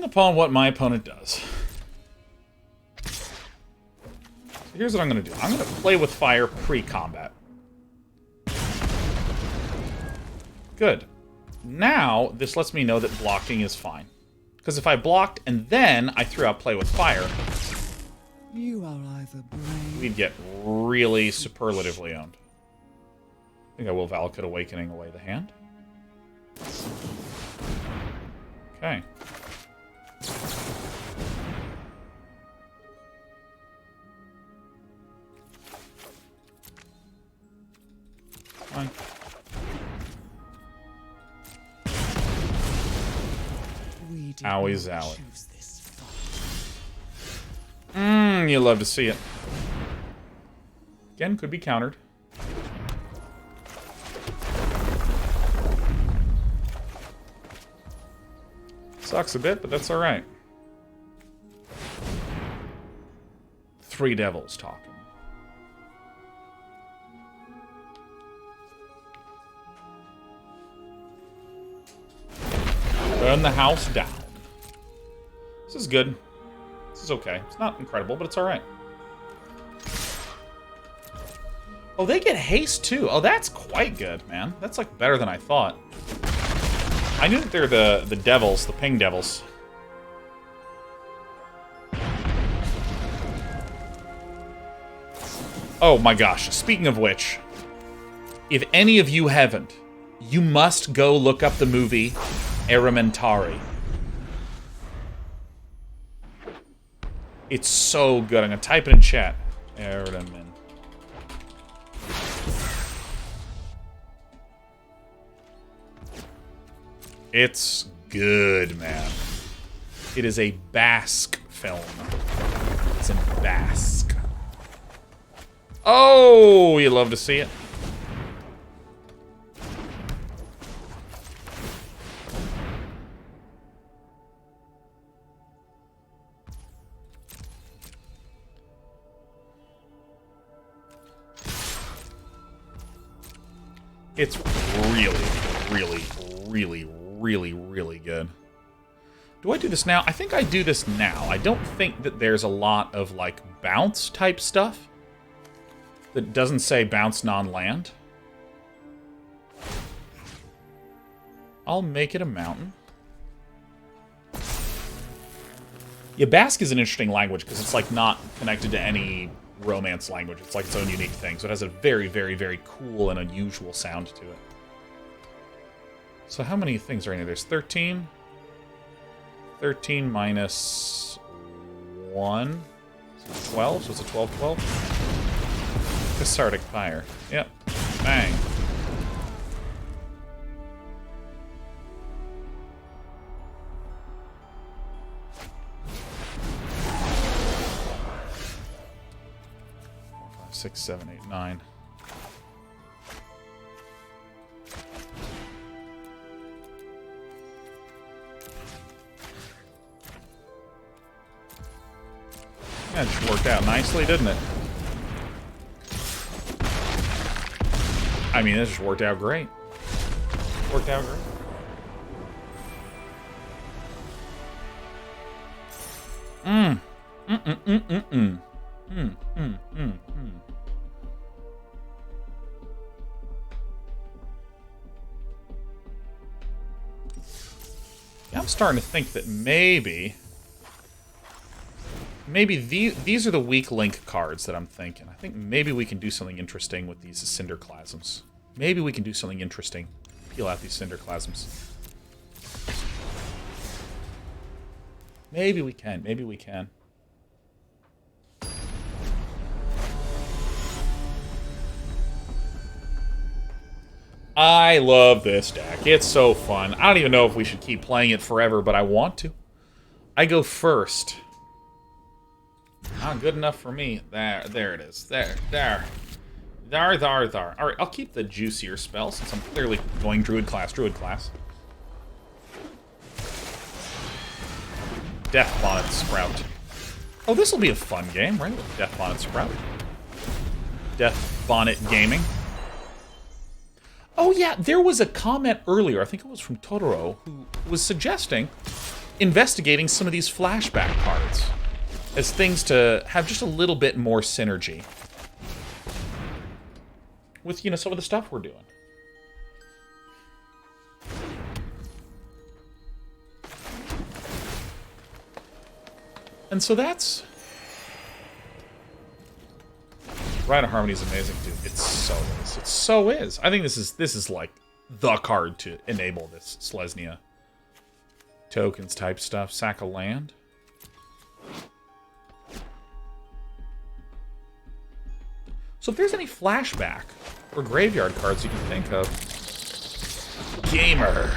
upon what my opponent does. So here's what I'm going to do. I'm going to play with fire pre-combat. Good. Now, this lets me know that blocking is fine. Because if I blocked and then I threw out play with fire, You are either brave. we'd get really superlatively owned. I think I will Valakut Awakening away the hand. Okay. Fine. We did Owie not zowie. choose this fight. You love to see it. Again, could be countered. Sucks a bit, but that's alright. 3 devils talking. Burn the house down. This is good. This is okay. It's not incredible, but it's alright. Oh, they get haste too. Oh, that's quite good, man. That's like better than I thought. I knew that they're the devils, the ping devils. Oh my gosh, speaking of which, if any of you haven't, you must go look up the movie Elementary. It's so good. I'm gonna type it in chat. Elementary. It's good, man. It is a Basque film. It's in Basque. Oh, you love to see it. It's really good. Do I do this now? I think I do this now. I don't think that there's a lot of, like, bounce type stuff that doesn't say bounce non-land. I'll make it a mountain. Yeah, Basque is an interesting language because it's, like, not connected to any Romance language. It's like its own unique thing. So it has a very cool and unusual sound to it. So how many things are in here? There's 13. 13 minus 1. So 12. So it's a 12-12. Cathartic Pyre. Yep. Bang. Six, 7, 8, 9. That just worked out nicely, didn't it? I mean, this just worked out great. Worked out great. Yeah, I'm starting to think that maybe these are the weak link cards that I'm thinking. I think maybe we can do something interesting with these Cinderclasms. Maybe we can do something interesting. Peel out these Cinderclasms. Maybe we can. Maybe we can. I love this deck. It's so fun. I don't even know if we should keep playing it forever, but I want to. I go first. Not good enough for me. There it is. There. All right, I'll keep the juicier spell since I'm clearly going Druid Class. Death Bonnet Sprout. Oh, this will be a fun game, right? Death Bonnet Sprout. Death Bonnet Gaming. Oh yeah, there was a comment earlier, I think it was from Totoro, who was suggesting investigating some of these flashback cards as things to have just a little bit more synergy with, you know, some of the stuff we're doing. And so that's... Rite of Harmony is amazing, dude. It so is. It so is. I think this is like the card to enable this Selesnya tokens type stuff. Sack a land. So if there's any flashback or graveyard cards you can think of, gamer.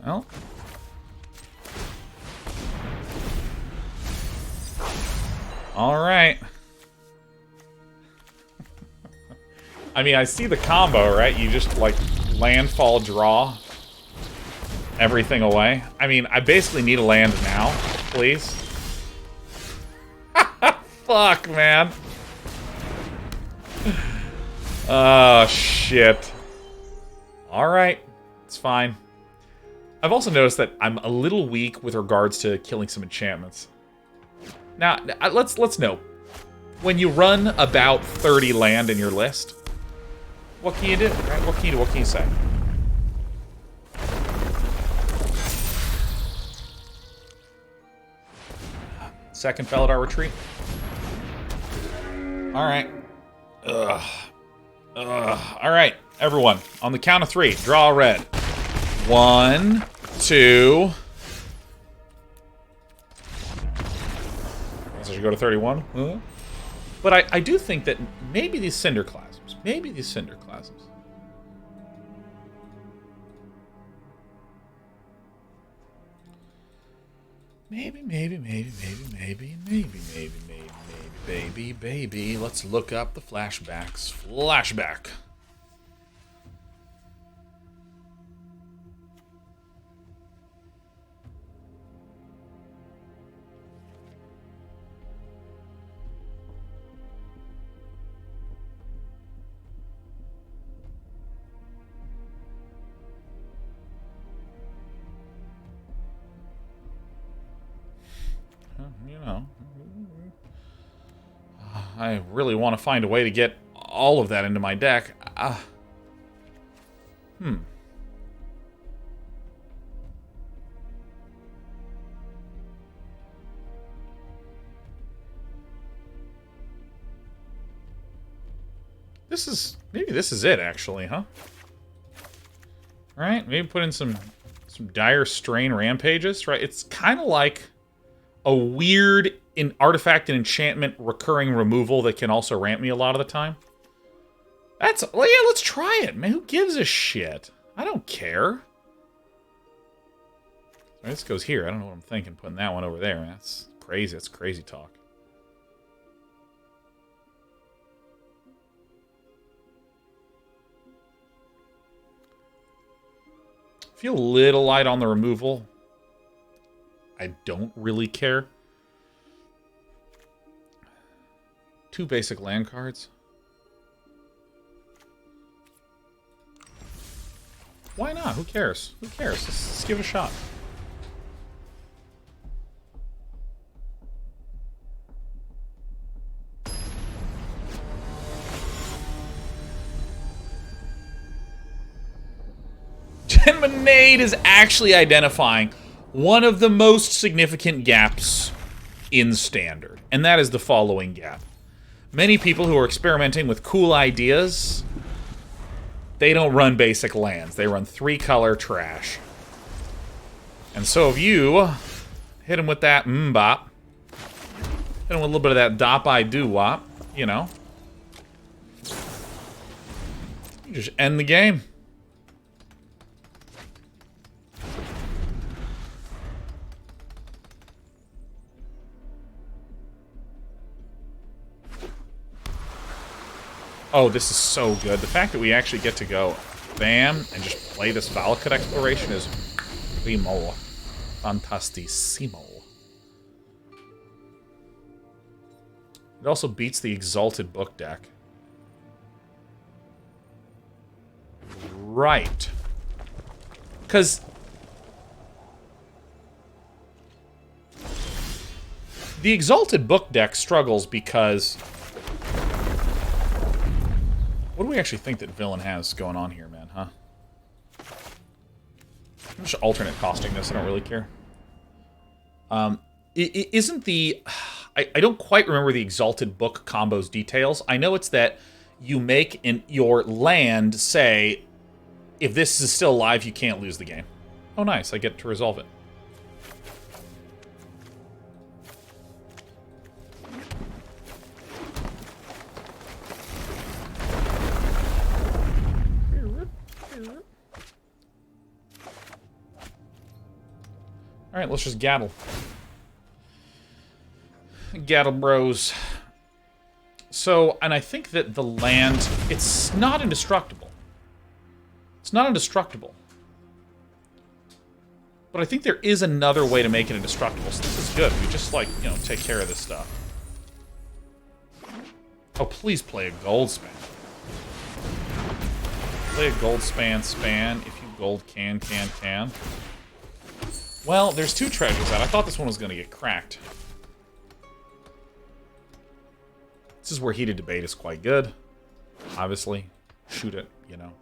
Well. All right. I mean, I see the combo, right? You just, like, landfall, draw everything away. I mean, I basically need a land now, please. Fuck, man. Oh, shit. Alright. It's fine. I've also noticed that I'm a little weak with regards to killing some enchantments. Now, let's note. When you run about 30 land in your list, what can you do, right? What can you do? What can you say? Second Felidar Retreat. Alright. Ugh. Alright, everyone. On the count of 3, draw a red. 1, 2... I should go to 31. Huh? But I do think that maybe these Cinderclasms. Maybe these Cinderclasms. Maybe, baby. Let's look up the flashbacks. Flashback. You know, I really want to find a way to get all of that into my deck. Maybe this is it, actually, huh? Right? Maybe put in some Dire Strain Rampages, right? It's kind of like a weird artifact and enchantment recurring removal that can also ramp me a lot of the time. Yeah, let's try it, man. Who gives a shit? I don't care. Right, this goes here. I don't know what I'm thinking, putting that one over there. That's crazy. That's crazy talk. Feel a little light on the removal. I don't really care. 2 basic land cards. Why not? Who cares? Who cares? Let's give it a shot. Genmanade is actually identifying one of the most significant gaps in Standard, and that is the following gap. Many people who are experimenting with cool ideas, they don't run basic lands. They run 3-color trash. And so if you hit them with that bop, hit them with a little bit of that dop-I-do-wop, you know, you just end the game. Oh, this is so good. The fact that we actually get to go bam and just play this Valakut Exploration is primo. Fantastissimo. It also beats the Exalted Book deck. Right. Because The Exalted Book deck struggles because... What do we actually think that Villain has going on here, man, huh? I'm just alternate costing this, I don't really care. Isn't the... I don't quite remember the Exalted Book combo's details. I know it's that you make your land say, if this is still alive, you can't lose the game. Oh, nice. I get to resolve it. All right, let's just gaddle. Gaddle bros. So, and I think that the land, it's not indestructible. It's not indestructible. But I think there is another way to make it indestructible, so this is good. We just, like, you know, take care of this stuff. Oh, please play a gold span. Play a gold span. If you gold can. Well, there's 2 treasures out. I thought this one was going to get cracked. This is where heated debate is quite good. Obviously. Shoot it, you know.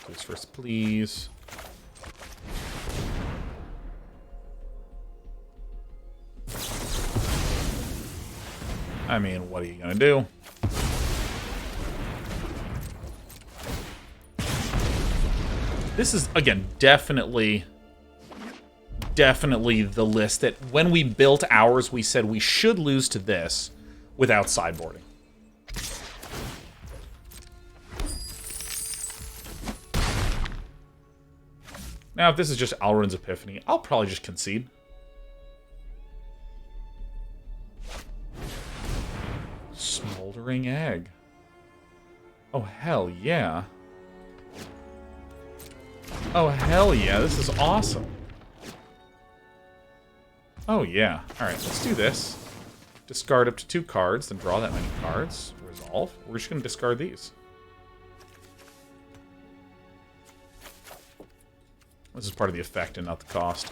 Please first, please. I mean, what are you gonna do? This is, again, definitely the list that when we built ours, we said we should lose to this without sideboarding. Now, if this is just Alrund's Epiphany, I'll probably just concede. Smoldering Egg. Oh, hell yeah. Oh, hell yeah, this is awesome. Oh, yeah. Alright, let's do this. Discard up to 2 cards, then draw that many cards. Resolve. We're just going to discard these. This is part of the effect and not the cost.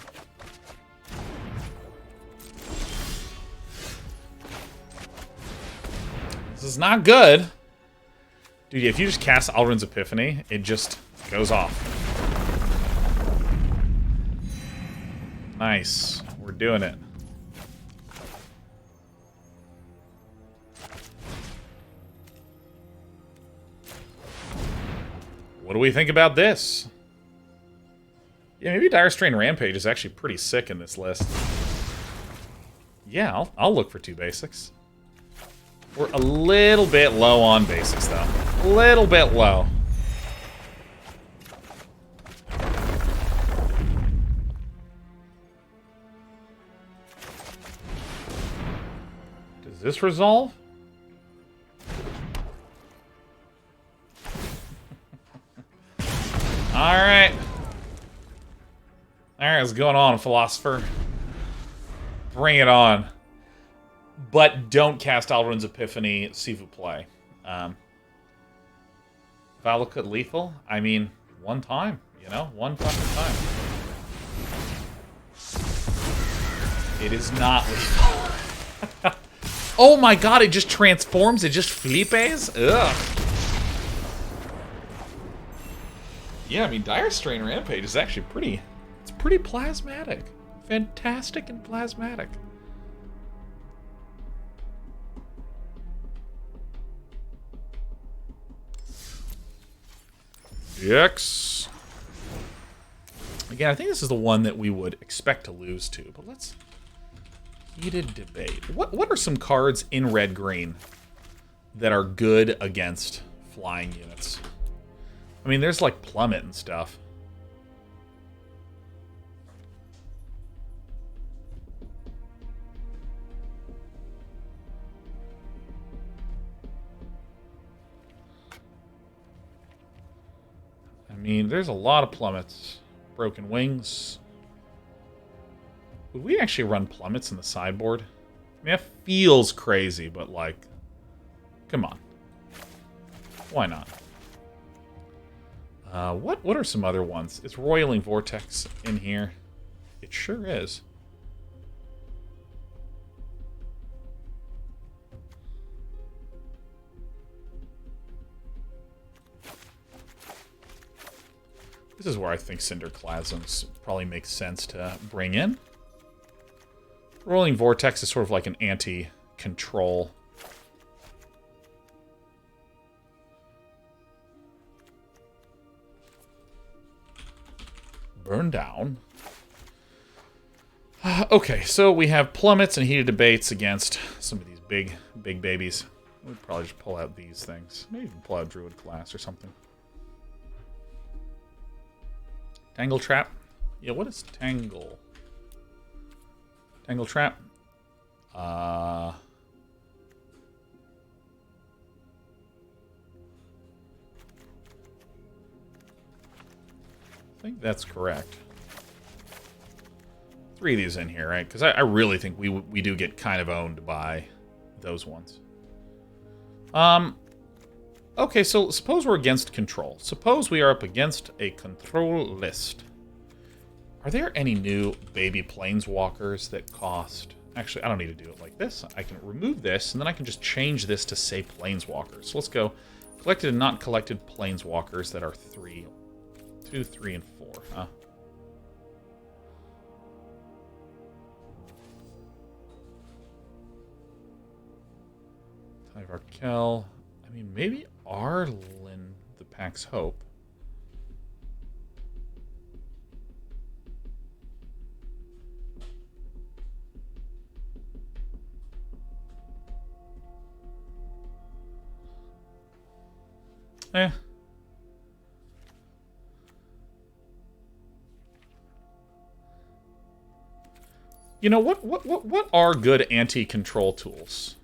This is not good. Dude, if you just cast Alrund's Epiphany, it just goes off. Nice. We're doing it. What do we think about this? Yeah, maybe Dire Strain Rampage is actually pretty sick in this list. Yeah, I'll look for 2 basics. We're a little bit low on basics, though. A little bit low. Does this resolve? Alright. Alright, what's going on, Philosopher? Bring it on. But don't cast Alrund's Epiphany, s'il vous plaît. Valakut lethal? I mean, one time, you know? One fucking time. It is not lethal. Oh my god, it just transforms? It just flipes? Ugh. Yeah, I mean, Dire Strain Rampage is actually pretty... It's pretty plasmatic. Fantastic and plasmatic. X. Again, I think this is the one that we would expect to lose to, but let's... Heated debate. What are some cards in red-green that are good against flying units? I mean, there's like Plummet and stuff. I mean, there's a lot of Plummets. Broken Wings. Would we actually run Plummets in the sideboard? I mean, that feels crazy, but like, come on. Why not? What are some other ones? Is Roiling Vortex in here? It sure is. This is where I think Cinderclasms probably makes sense to bring in. Roiling Vortex is sort of like an anti-control. Burn down. Okay, so we have plummets and heated debates against some of these big babies. We'd probably just pull out these things. Maybe even pull out Druid Class or something. Tangletrap? Yeah, what is Tangle? Tangletrap? I think that's correct. 3 of these in here, right? Because I really think we do get kind of owned by those ones. Okay, so suppose we're against control. Suppose we are up against a control list. Are there any new baby planeswalkers that cost... Actually, I don't need to do it like this. I can remove this, and then I can just change this to say planeswalkers. So let's go collected and not collected planeswalkers that are 3. 2, 3, and 4, huh? Tyvarkel. I mean, maybe Arlen the Pack's Hope. Eh. You know, what are good anti-control tools?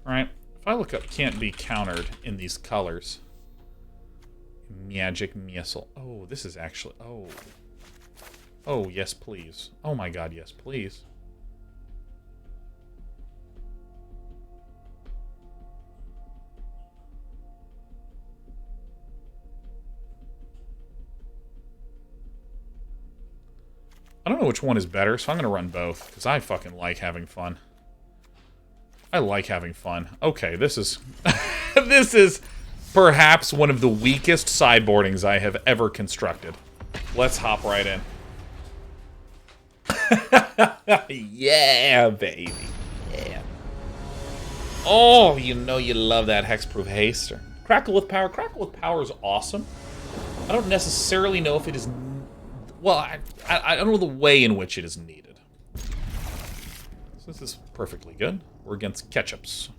Right? If I look up can't be countered in these colors. Magic Missile. Oh, this is actually... Oh. Oh, yes, please. Oh my god, yes, please. I don't know which one is better, so I'm going to run both, because I fucking like having fun. I like having fun. Okay, this is... this is perhaps one of the weakest sideboardings I have ever constructed. Let's hop right in. Yeah, baby. Yeah. Oh, you know you love that Hexproof Haste. Crackle with Power. Crackle with Power is awesome. I don't necessarily know if it is... Well, I don't know the way in which it is needed. So this is perfectly good. We're against Ketchups.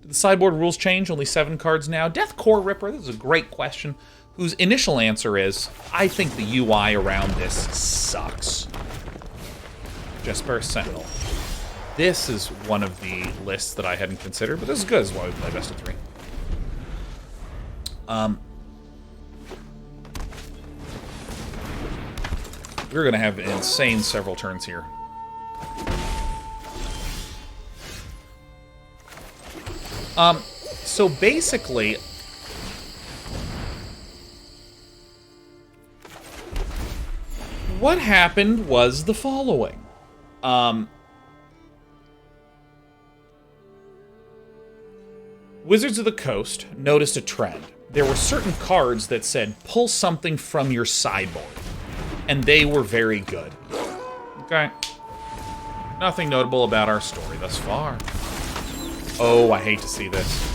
Did the sideboard rules change? Only 7 cards now. Death Core Ripper, this is a great question, whose initial answer is, I think the UI around this sucks. Jesper Sentinel. This is one of the lists that I hadn't considered, but this is good. This is why we play best of 3. We're going to have insane several turns here. So basically... what happened was the following. Wizards of the Coast noticed a trend. There were certain cards that said, pull something from your sideboard. And they were very good. Okay. Nothing notable about our story thus far. Oh, I hate to see this.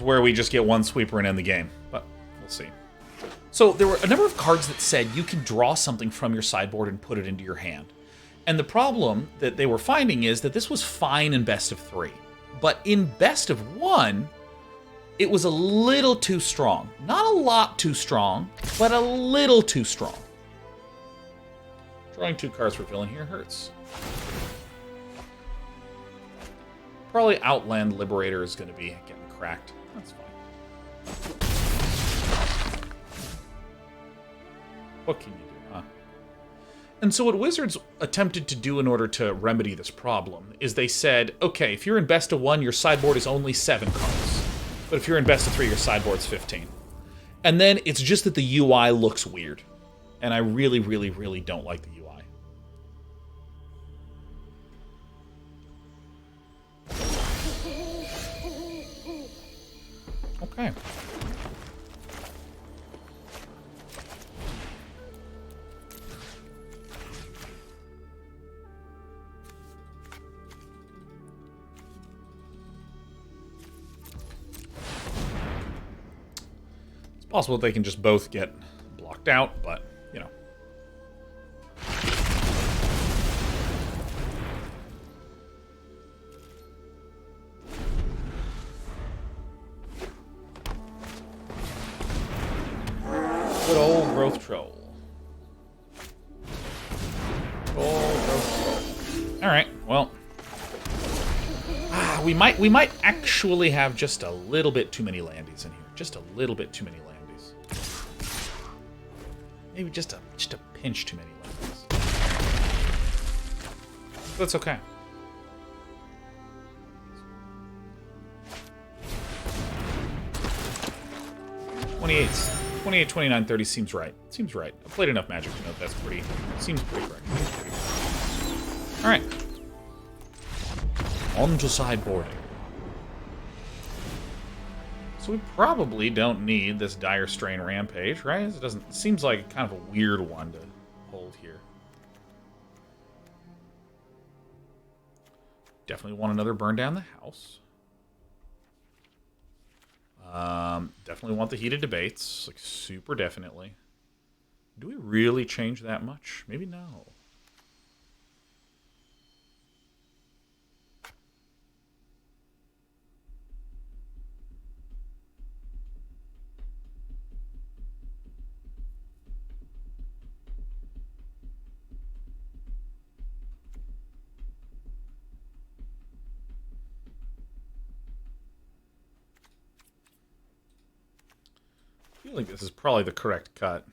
Where we just get one sweeper and end the game, but we'll see. So there were a number of cards that said you can draw something from your sideboard and put it into your hand. And the problem that they were finding is that this was fine in best of 3. But in best of 1, it was a little too strong. Not a lot too strong, but a little too strong. Drawing 2 cards for villain here hurts. Probably Outland Liberator is going to be getting cracked. That's fine. What can you do, huh? And so what Wizards attempted to do in order to remedy this problem is they said, okay, if you're in best of 1, your sideboard is only 7 cards. But if you're in best of 3, your sideboard's 15. And then it's just that the UI looks weird. And I really, really, really don't like the UI. Okay. It's possible they can just both get blocked out, but, you know. Good old Growth Troll. Alright, well. We might actually have just a little bit too many landies in here. Just a little bit too many landies. Maybe just a pinch too many landies. That's okay. '28s. 28, 29, 30 seems right. Seems right. I've played enough Magic to know that's pretty... Seems pretty correct. Alright. On to sideboarding. So we probably don't need this Dire Strain Rampage, right? It doesn't... It seems like kind of a weird one to hold here. Definitely want another Burn Down the House. Definitely want the Heated Debates, like super definitely. Do we really change that much? Maybe no. I feel like this is probably the correct cut.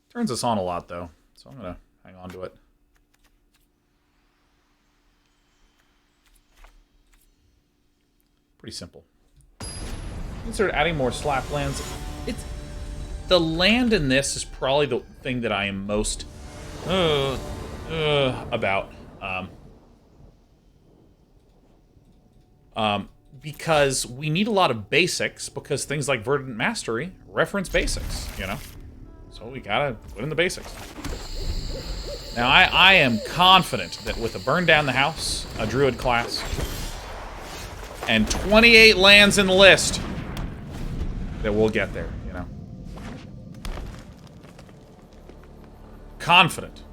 Turns us on a lot, though, so I'm going to hang on to it. Pretty simple. We start adding more slap lands. The land in this is probably the thing that I am most about. Because we need a lot of basics, because things like Verdant Mastery reference basics, you know? So we gotta put in the basics. Now, I am confident that with a Burn Down the House, a Druid Class, and 28 lands in the list, that we'll get there, you know? Confident.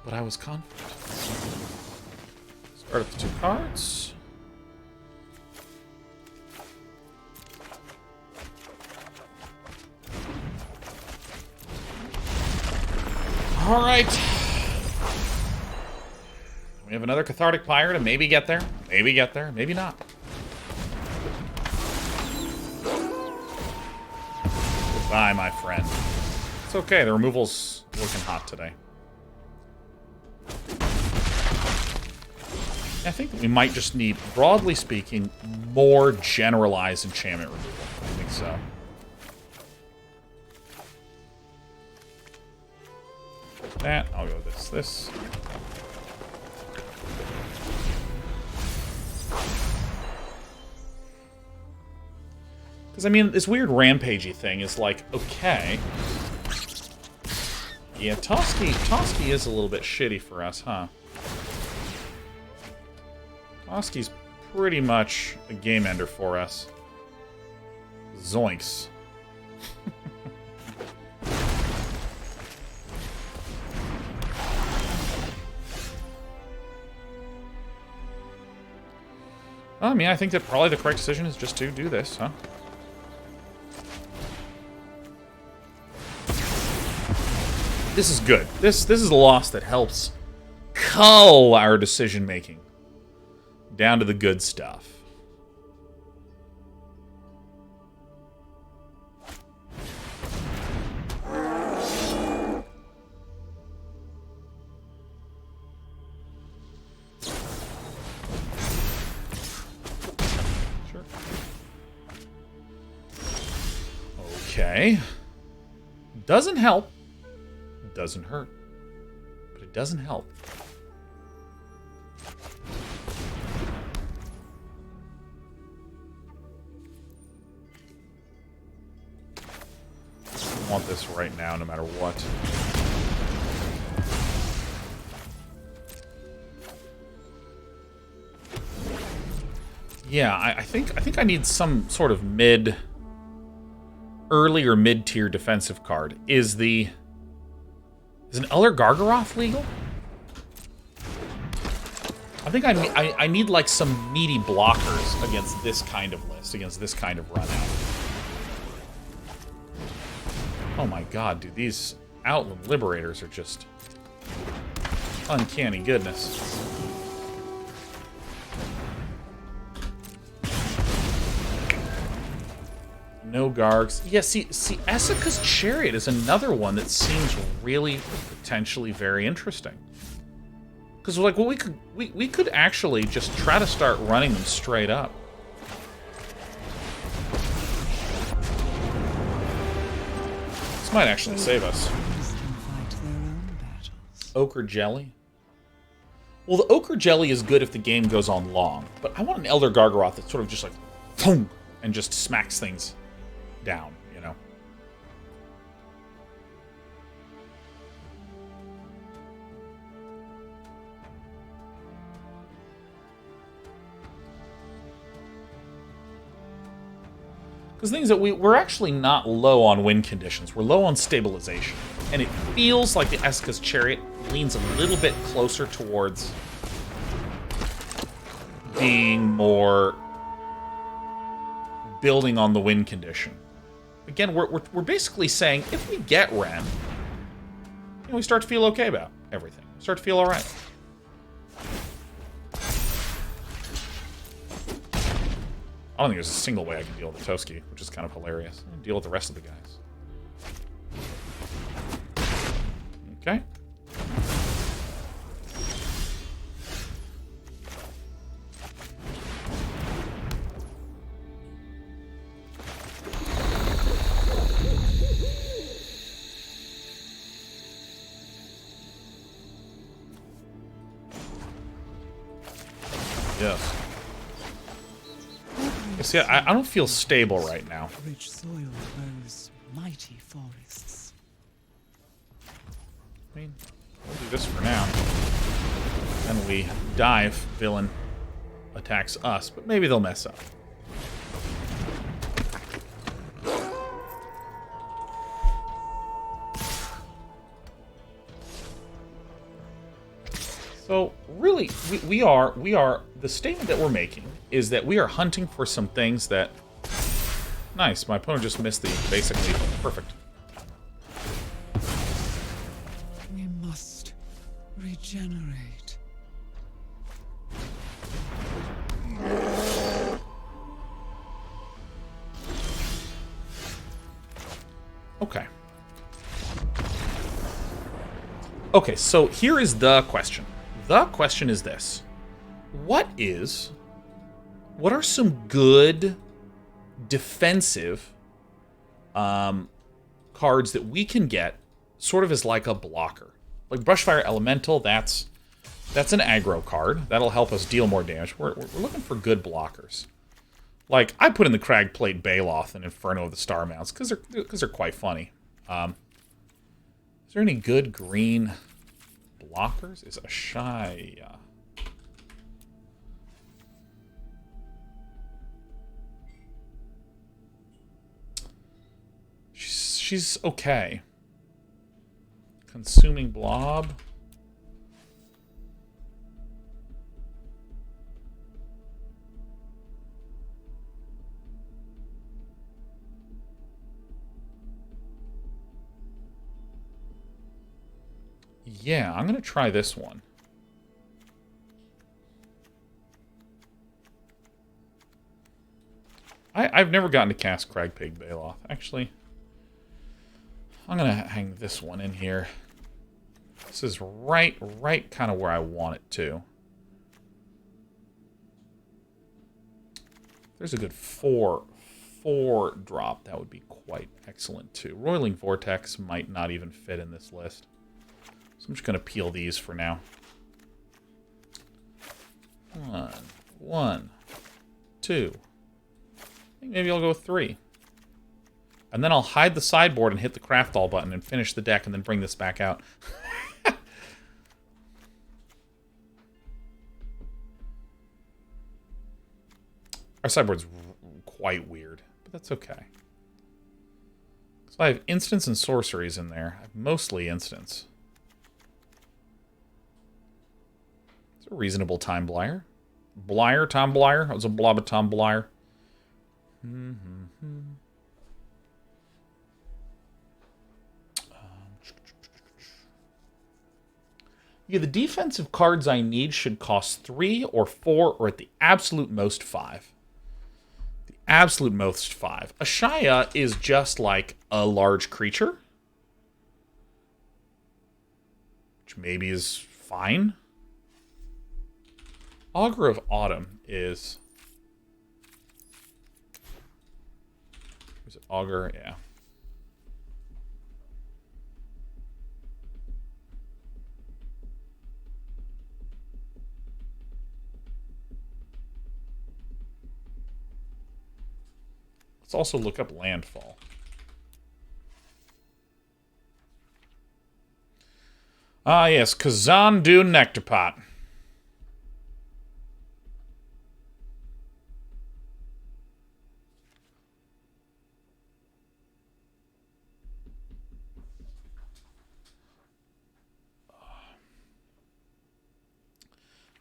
But I was confident. Start with the 2 cards. All right. We have another Cathartic Pyre to maybe get there. Maybe get there. Maybe not. Goodbye, my friend. It's okay. The removal's looking hot today. I think that we might just need, broadly speaking, more generalized enchantment removal. I think so. That, I'll go with this. Because, I mean, this weird rampagey thing is like, okay. Yeah, Toski is a little bit shitty for us, huh? Toski's pretty much a game ender for us. Zoinks. Well, I mean, I think that probably the correct decision is just to do this, huh? This is good. This is a loss that helps cull our decision-making down to the good stuff. Sure. Okay. Doesn't help. Doesn't hurt. But it doesn't help. I want this right now, no matter what. Yeah, I think I need some sort of early or mid-tier defensive card. Is an Elder Gargaroth legal? I think I need like some meaty blockers against this kind of list, against this kind of run out. Oh my god, dude, these Outland Liberators are just uncanny goodness. No Gargs. Yeah, see, Esika's Chariot is another one that seems really potentially very interesting. Because like, well, we could actually just try to start running them straight up. This might actually save us. Ochre Jelly. Well, the Ochre Jelly is good if the game goes on long, but I want an Elder Gargaroth that's sort of just like, boom, and just smacks things down, you know? Because things that we're actually not low on win conditions. We're low on stabilization. And it feels like the Esika's Chariot leans a little bit closer towards being more building on the win condition. Again, we're basically saying, if we get Wrenn, you know, we start to feel okay about everything. We start to feel all right. I don't think there's a single way I can deal with the Toski, which is kind of hilarious. I can deal with the rest of the guys. Okay. Yes. See, I don't feel stable right now. Rich soil grows mighty forests. I mean, we'll do this for now. Then we die if villain attacks us, but maybe they'll mess up. So really, we are the statement that we're making is that we are hunting for some things that. Nice, my opponent just missed the basically perfect. We must regenerate. Okay. Okay, so here is the question. The question is this. What are some good defensive cards that we can get sort of as like a blocker? Like Brushfire Elemental, that's an aggro card. That'll help us deal more damage. We're looking for good blockers. Like, I put in the Cragplate Baloth and Inferno of the Star Mounts because they're quite funny. Is there any good green blockers? Is a Shia. She's okay. Consuming Blob. Yeah, I'm going to try this one. I've never gotten to cast Cragplate Baloth. Actually, I'm going to hang this one in here. This is right kind of where I want it to. There's a good 4 drop. That would be quite excellent, too. Roiling Vortex might not even fit in this list. So I'm just going to peel these for now. 1, 2. I think maybe I'll go with 3. And then I'll hide the sideboard and hit the craft all button and finish the deck and then bring this back out. Our sideboard's quite weird, but that's okay. So I have instants and sorceries in there. I have mostly instants. It's a reasonable Time Blyer. Tom Blyer? That was a blob of Tom Blyer. Yeah, the defensive cards I need should cost 3 or 4 or at the absolute most 5. The absolute most 5. Ashaya is just like a large creature, which maybe is fine. Augur of Autumn is... Is it Augur? Yeah. Let's also look up landfall. Ah, yes, Kazan Dune Nectarpot.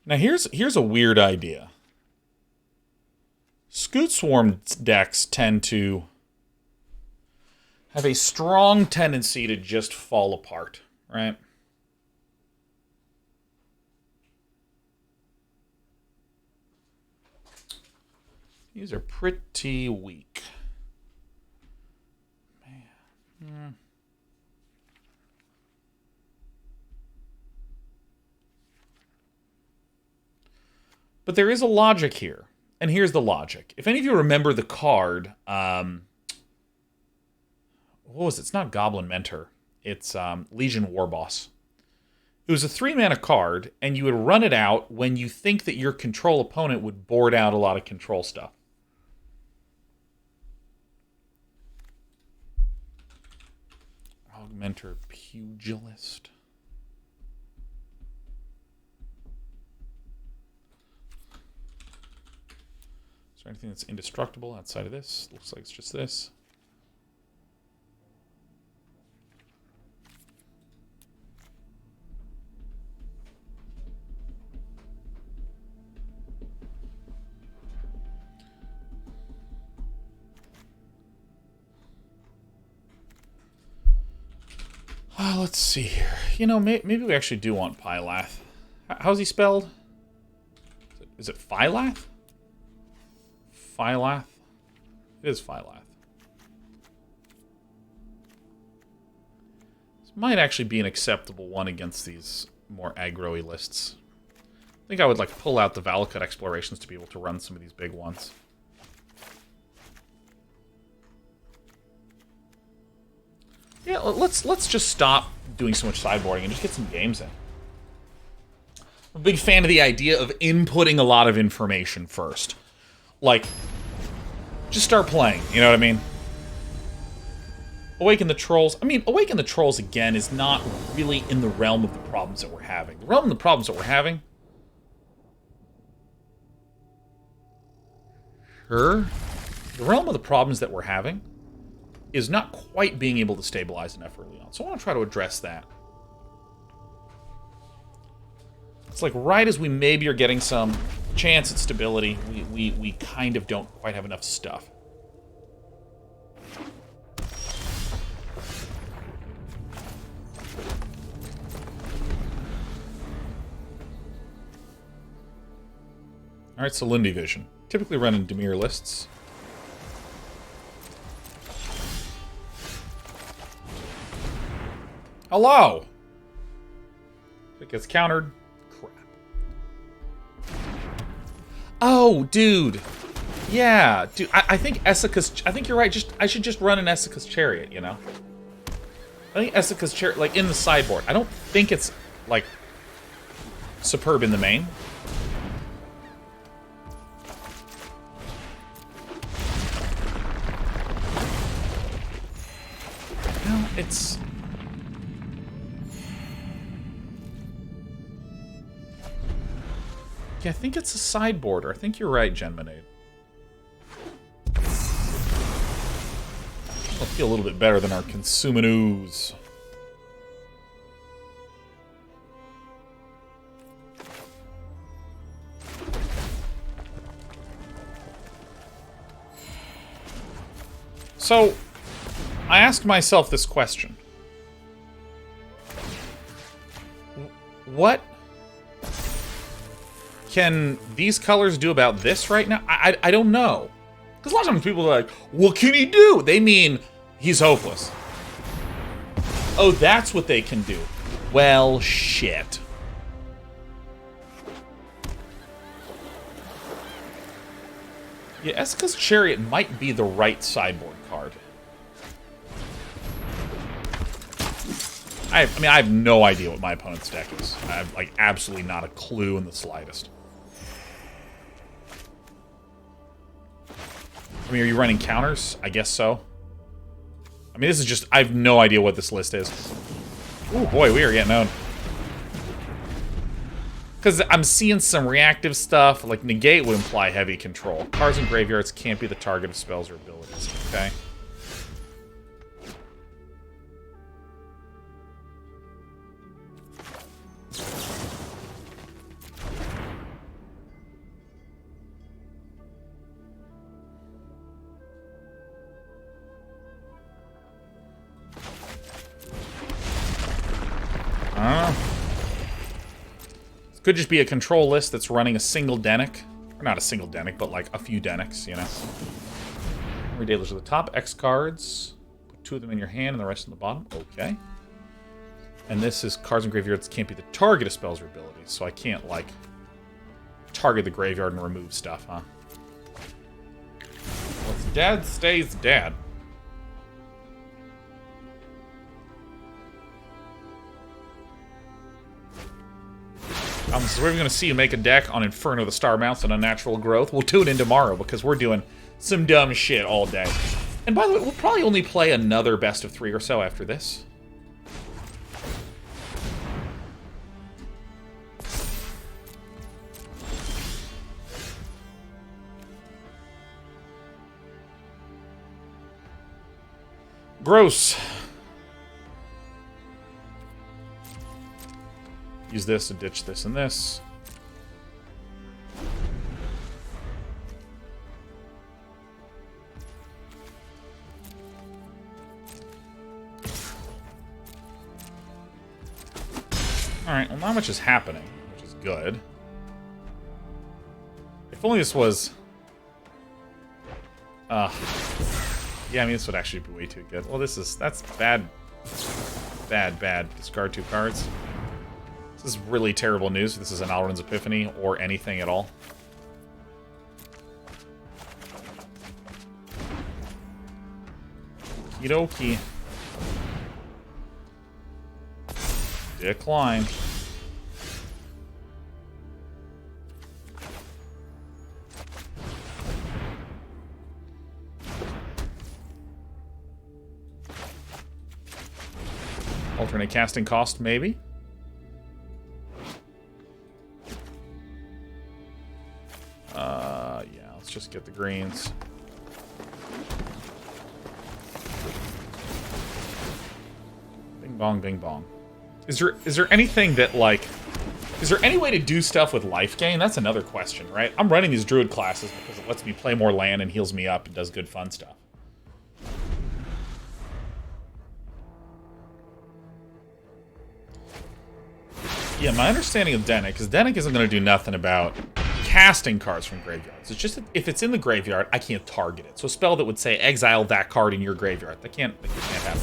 Now here's a weird idea. Scoot Swarm decks tend to have a strong tendency to just fall apart, right? These are pretty weak. Man. But there is a logic here. And here's the logic. If any of you remember the card, what was it? It's not Goblin Mentor. It's Legion Warboss. It was a 3-mana card, and you would run it out when you think that your control opponent would board out a lot of control stuff. Augmenter Pugilist. Anything that's indestructible outside of this? Looks like it's just this. Let's see here. You know, maybe we actually do want Pylath. How's he spelled? Is it Phylath? Phylath? It is Phylath. This might actually be an acceptable one against these more aggro-y lists. I think I would like pull out the Valakut Explorations to be able to run some of these big ones. Yeah, let's just stop doing so much sideboarding and just get some games in. I'm a big fan of the idea of inputting a lot of information first. Like, just start playing, you know what I mean? Awaken the Trolls. I mean, Awaken the Trolls, again, is not really in the realm of the problems that we're having. The realm of the problems that we're having... Sure. The realm of the problems that we're having is not quite being able to stabilize enough early on. So I want to try to address that. It's like right as we maybe are getting some chance at stability, we kind of don't quite have enough stuff. Alright, so Lindy Vision. Typically run in Dimir lists. Hello! It gets countered. Crap. Oh, dude. Yeah, dude. I think Esika's... I think you're right. I should just run an Esika's Chariot, you know? I think Esika's Chariot, like, in the sideboard. I don't think it's, like, superb in the main. Well, it's... Yeah, I think it's a sideboarder. I think you're right, Genmanade. I'll feel a little bit better than our Consuminoos. So, I asked myself this question. What can these colors do about this right now? I don't know. Because a lot of times people are like, what can he do? They mean he's hopeless. Oh, that's what they can do. Well, shit. Yeah, Esika's Chariot might be the right sideboard card. I mean, I have no idea what my opponent's deck is. I have, like, absolutely not a clue in the slightest. I mean, are you running counters? I guess so. I mean, this is just... I have no idea what this list is. Oh boy, we are getting owned. Because I'm seeing some reactive stuff. Like, negate would imply heavy control. Cards and graveyards can't be the target of spells or abilities. Okay. Could just be a control list that's running a single Denic. Or not a single Denic, but like a few Denics, you know. Redailers are the top. X cards. Put 2 of them in your hand and the rest in the bottom. Okay. And this is cards and graveyards can't be the target of spells or abilities, so I can't, like, target the graveyard and remove stuff, huh? What's dead stays dead. So we're going to see you make a deck on Inferno the Star Mounts and Unnatural Growth. We'll tune in tomorrow because we're doing some dumb shit all day. And by the way, we'll probably only play another best of 3 or so after this. Gross. Use this to ditch this and this. Alright, well, not much is happening, which is good. If only this was... yeah, I mean, this would actually be way too good. Well, that's bad. Bad. Discard 2 cards. This is really terrible news if this is an Alrund's Epiphany or anything at all. Okie dokie. Decline. Alternate casting cost, maybe? Yeah, let's just get the greens. Bing bong, bing bong. Is there anything that, like... Is there any way to do stuff with life gain? That's another question, right? I'm running these Druid classes because it lets me play more land and heals me up and does good fun stuff. Yeah, my understanding of Denic is Denic isn't going to do nothing about casting cards from graveyards. It's just that if it's in the graveyard, I can't target it. So a spell that would say exile that card in your graveyard, that can't happen.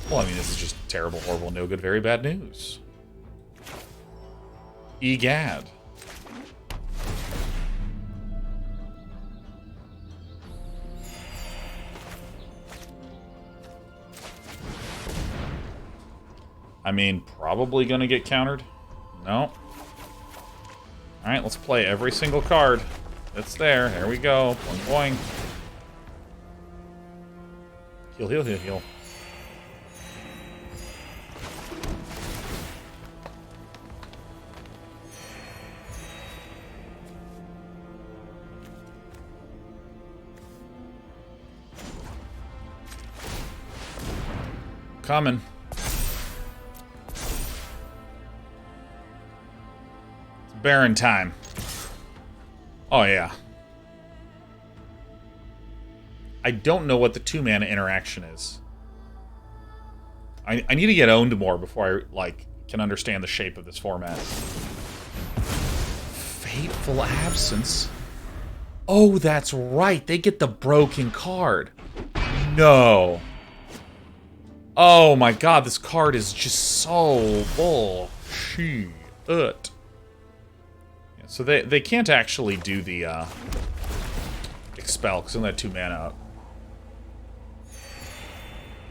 Well, I mean, this is just terrible, horrible, no good, very bad news. Egad. I mean, probably gonna get countered. No. Alright, let's play every single card that's there. There we go. Boing, boing. Heal, heal, heal, heal. Coming. Baron time. Oh, yeah. I don't know what the 2-mana interaction is. I need to get owned more before I, like, can understand the shape of this format. Fateful Absence? Oh, that's right. They get the broken card. No. Oh, my God. This card is just so bullshit. So they can't actually do the Expel, because they only had 2 mana up.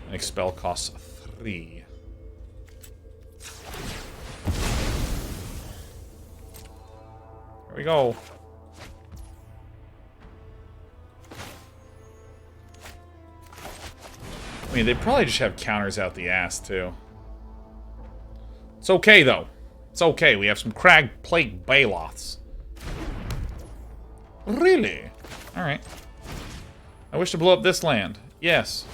And Expel costs 3. Here we go. I mean, they probably just have counters out the ass, too. It's okay, though. It's okay, we have some Cragplate Baloths. Really? Alright. I wish to blow up this land. Yes.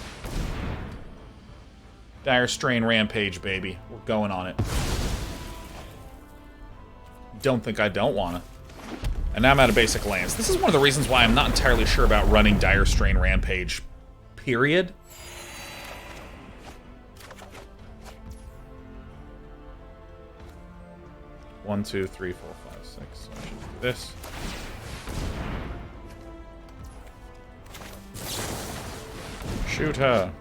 Dire Strain Rampage, baby. We're going on it. Don't think I don't wanna. And now I'm out of basic lands. This is one of the reasons why I'm not entirely sure about running Dire Strain Rampage. Period. One, two, three, four, five, six. So I should do this. Shoot her.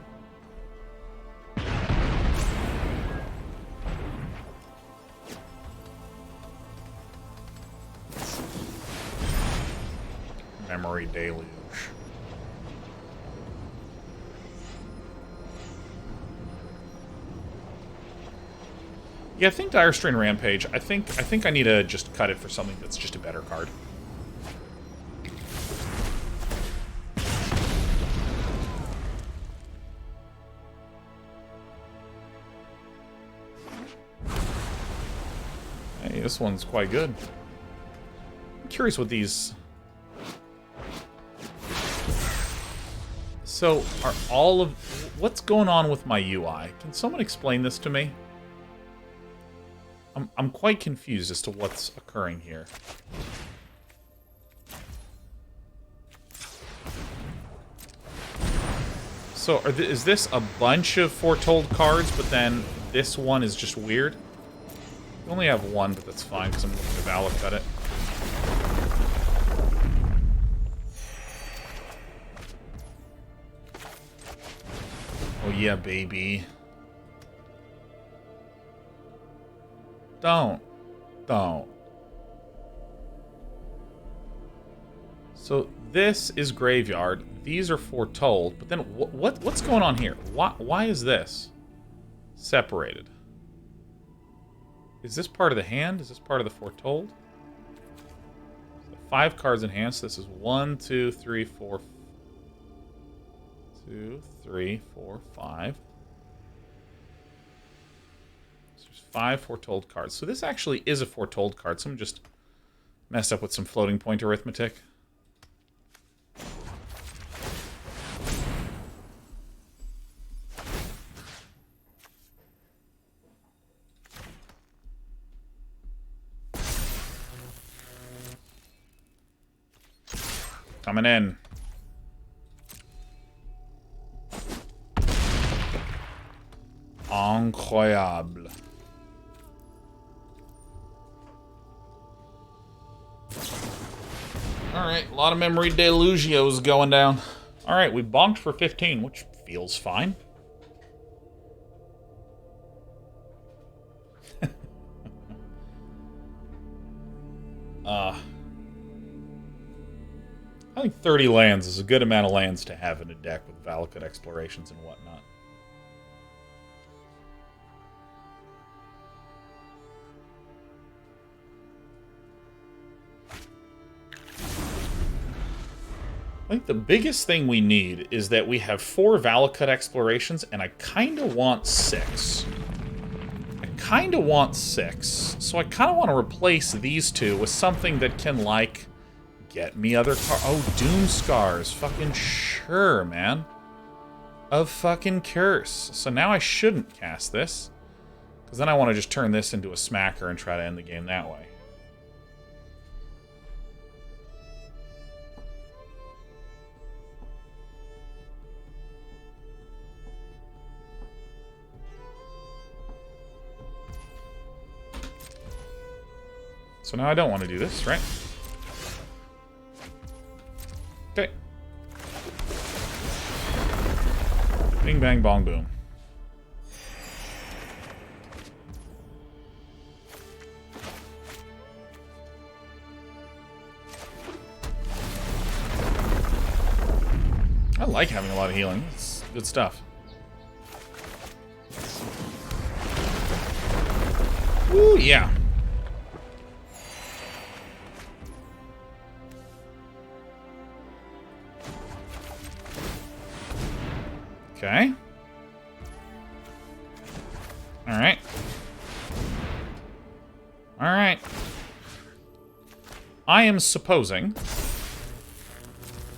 Memory Deluge. Yeah, I think Dire Strain Rampage. I think I need to just cut it for something that's just a better card. Hey, this one's quite good. I'm curious what these... So, are all of... What's going on with my UI? Can someone explain this to me? I'm quite confused as to what's occurring here. So, is this a bunch of foretold cards, but then this one is just weird? We only have one, but that's fine, because I'm looking to Valakut it. Oh yeah, baby. Don't. So this is graveyard. These are foretold. But then what's going on here? Why is this separated? Is this part of the hand? Is this part of the foretold? So 5 cards in hand. So this is 1, 2, 3, 4. 2, 3, 4, 5. 5 foretold cards. So this actually is a foretold card. Someone just messed up with some floating point arithmetic. Coming in. Incroyable. Alright, a lot of memory delugios going down. Alright, we bonked for 15, which feels fine. I think 30 lands is a good amount of lands to have in a deck with Valakut Explorations and whatnot. I think the biggest thing we need is that we have 4 Valakut Explorations, and I kind of want 6. So I kind of want to replace these 2 with something that can, like, get me other cards. Oh, Doom Scars. Fucking sure, man. Of fucking curse. So now I shouldn't cast this, because then I want to just turn this into a smacker and try to end the game that way. So now I don't want to do this, right? Okay. Bing, bang, bong, boom. I like having a lot of healing. It's good stuff. Ooh, yeah. Okay. Alright. Alright. I am supposing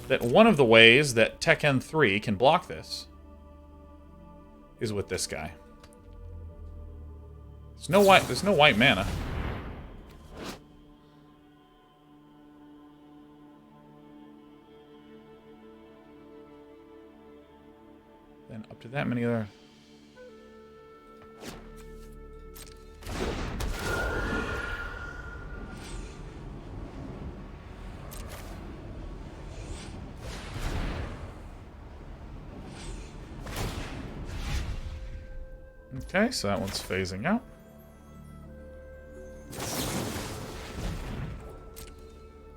that one of the ways that Tekken 3 can block this is with this guy. There's no white mana. Then up to that many other... Okay, so that one's phasing out.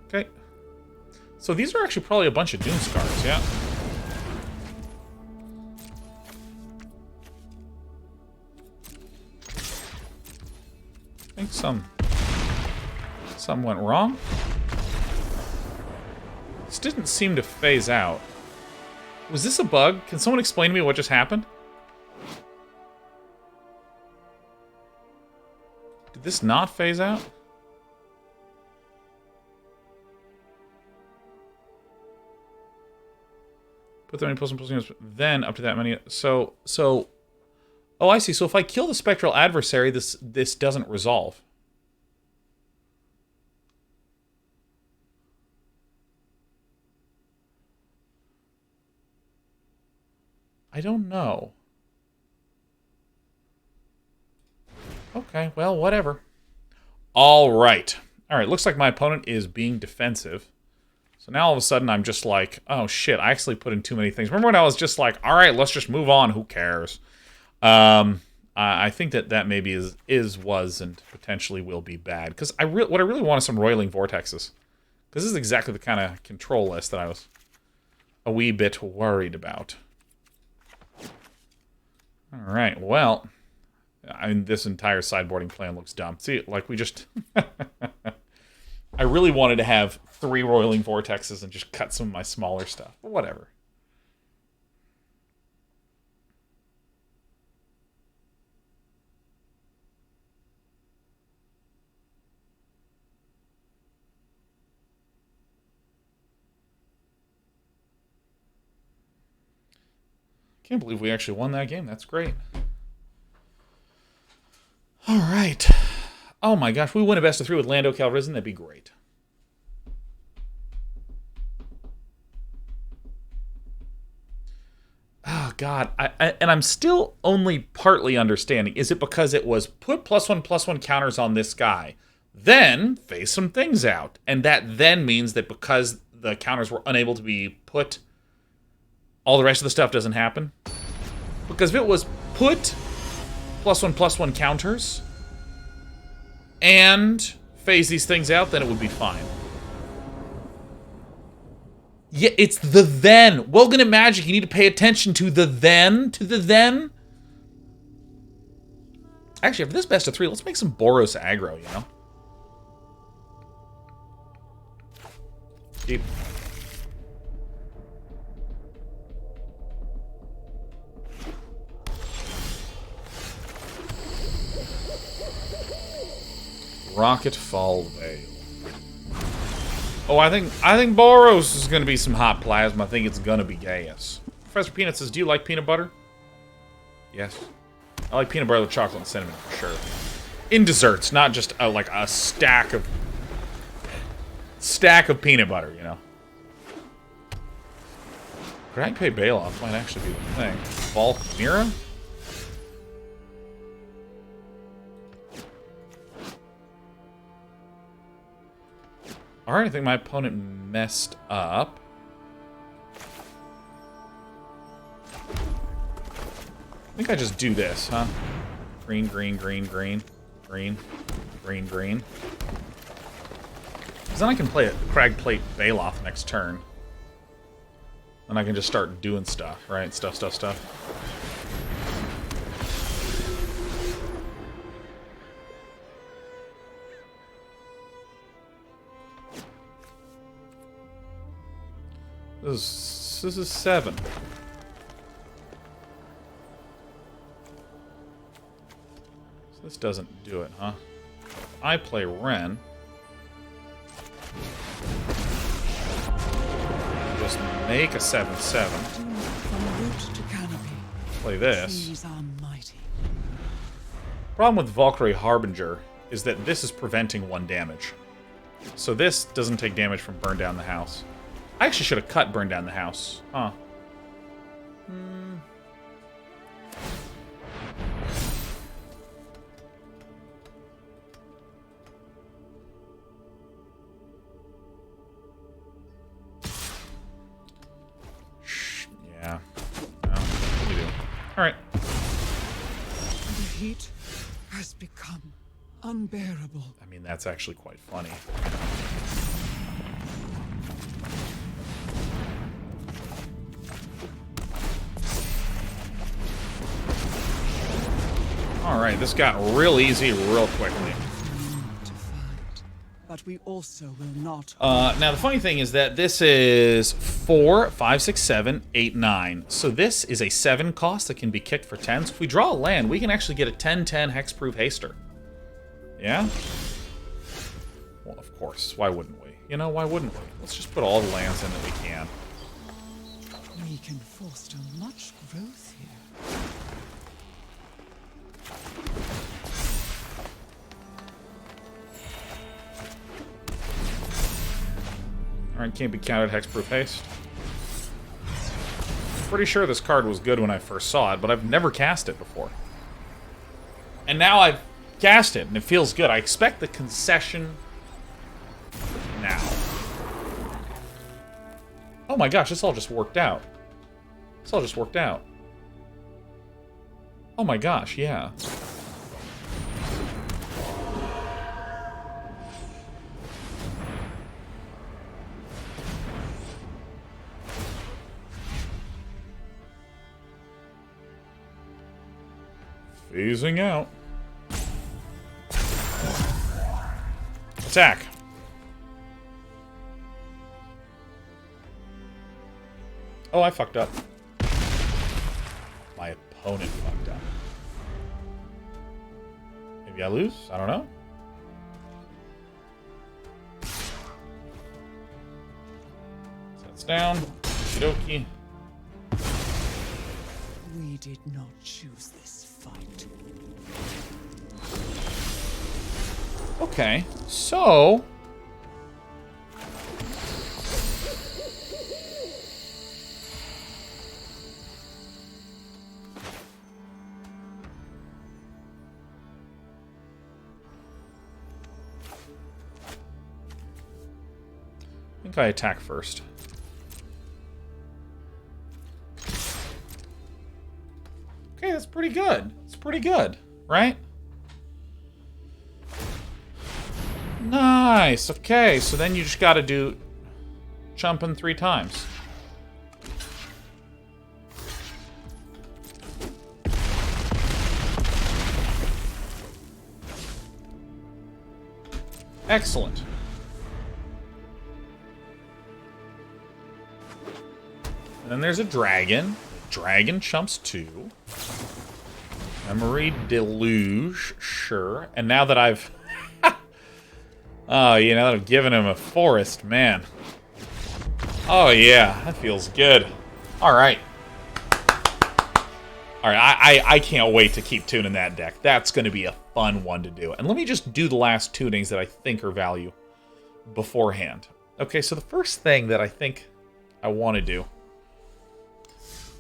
Okay. So these are actually probably a bunch of Doom Scars, yeah? I think some went wrong. This didn't seem to phase out. Was this a bug? Can someone explain to me what just happened? Did this not phase out? Put that many plus units, then up to that many. So. Oh, I see. So if I kill the spectral adversary, this doesn't resolve. I don't know. Okay, well, whatever. All right. All right, looks like my opponent is being defensive. So now all of a sudden I'm just like, oh shit, I actually put in too many things. Remember when I was just like, all right, let's just move on, who cares? I think that maybe was, and potentially will be bad. Because what I really want is some Roiling Vortexes. Because this is exactly the kind of control list that I was a wee bit worried about. All right, well... I mean, this entire sideboarding plan looks dumb. See, like we just... I really wanted to have 3 Roiling Vortexes and just cut some of my smaller stuff. But whatever. Can't believe we actually won that game. That's great. All right. Oh my gosh, we win a best of 3 with Lando Calrissian. That'd be great. Oh god, and I'm still only partly understanding. Is it because it was put +1/+1 counters on this guy, Then phase some things out. And that then means that because the counters were unable to be put, all the rest of the stuff doesn't happen. Because if it was put +1/+1 counters and phase these things out, then it would be fine. Yeah, it's the then. Welcome to Magic. You need to pay attention to the then. To the then. Actually, for this best of 3, let's make some Boros aggro, you know? Keep. Rockfall Vale. Oh, I think Boros is going to be some hot plasma. I think it's going to be Gaius. Professor Peanut says, do you like peanut butter? Yes. I like peanut butter with chocolate and cinnamon, for sure. In desserts, not just like a stack of peanut butter, you know. Cragplate Baloth might actually be the thing. Valkyria? Alright, I think my opponent messed up. I think I just do this, huh? Green, green, green, green, green, green, green. Because then I can play a Cragplate Baloth next turn. And I can just start doing stuff, right? Stuff. This is 7. So this doesn't do it, huh? I play Wrenn. Just make a 7/7. From root to canopy. Play this. Trees are mighty. Problem with Valkyrie Harbinger is that this is preventing 1 damage. So this doesn't take damage from Burn Down the House. I actually should have cut Burn Down the House. Huh. Yeah. Well, what do you do? Alright. The heat has become unbearable. I mean, that's actually quite funny. Alright, this got real easy real quickly. To fight, but we also will not. Now, the funny thing is that this is 4, 5, 6, 7, 8, 9. So this is a 7 cost that can be kicked for 10. So if we draw a land, we can actually get a 10/10 hexproof haster. Yeah? Well, of course. Why wouldn't we? You know, why wouldn't we? Let's just put all the lands in that we can. We can foster much growth here. Alright, can't be counted hexproof haste. Pretty sure this card was good when I first saw it, but I've never cast it before. And now I've cast it, and it feels good. I expect the concession now. Oh my gosh, this all just worked out. This all just worked out. Oh my gosh, yeah. Phasing out. Attack. Oh, I fucked up. My opponent fucked up. Maybe I lose? I don't know. Sets down. Okie We did not choose this fight. Okay, so... think I attack first. Okay, that's pretty good. It's pretty good, right? Nice. Okay, so then you just got to do jumping 3 times. Excellent. And then there's a dragon. Dragon chumps 2. Memory Deluge, sure. And now that I've... oh, you know, I've given him a forest, man. Oh, yeah, that feels good. All right. All right, I can't wait to keep tuning that deck. That's going to be a fun one to do. And let me just do the last tunings that I think are value beforehand. Okay, so the first thing that I think I want to do...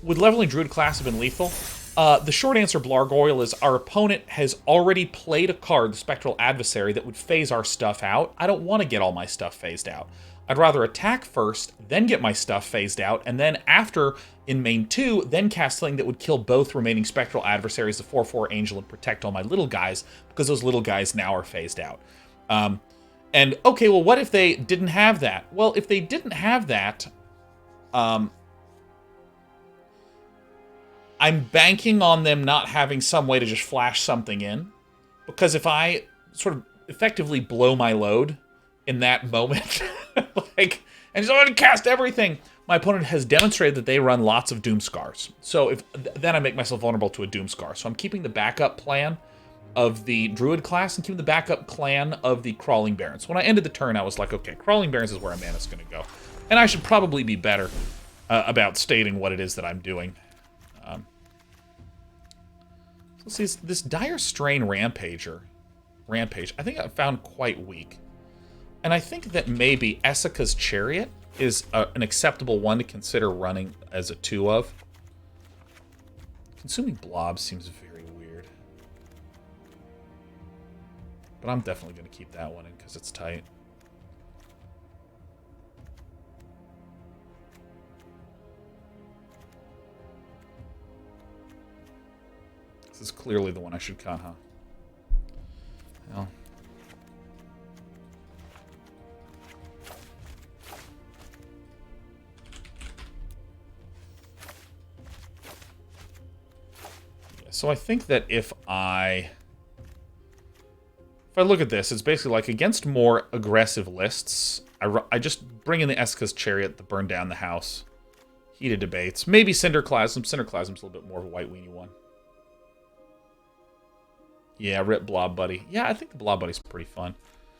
Would leveling Druid Class have been lethal? The short answer, Blargoyle, is our opponent has already played a card, the Spectral Adversary, that would phase our stuff out. I don't want to get all my stuff phased out. I'd rather attack first, then get my stuff phased out, and then after, in main 2, then cast something that would kill both remaining Spectral Adversaries, the 4/4 Angel, and protect all my little guys, because those little guys now are phased out. And, okay, well, what if they didn't have that? Well, if they didn't have that, I'm banking on them not having some way to just flash something in. Because if I sort of effectively blow my load in that moment, like, and just want to cast everything, my opponent has demonstrated that they run lots of Doomskars. So if then I make myself vulnerable to a Doomskar. So I'm keeping the backup plan of the Druid class and keeping the backup clan of the Crawling Barrens. When I ended the turn, I was like, okay, Crawling Barrens is where a mana's going to go. And I should probably be better about stating what it is that I'm doing. Let's see, this Dire Strain Rampage, I think I found quite weak. And I think that maybe Esika's Chariot is an acceptable one to consider running as a 2 of. Consuming Blob seems very weird. But I'm definitely going to keep that one in because it's tight. This is clearly the one I should cut, huh? Well. Yeah, so I think that if I look at this, it's basically like against more aggressive lists, I just bring in the Esika's Chariot to burn down the house. Heated debates. Maybe Cinderclasm. Cinderclasm's a little bit more of a white weenie one. Yeah, rip Blob Buddy. Yeah, I think the Blob Buddy's pretty fun.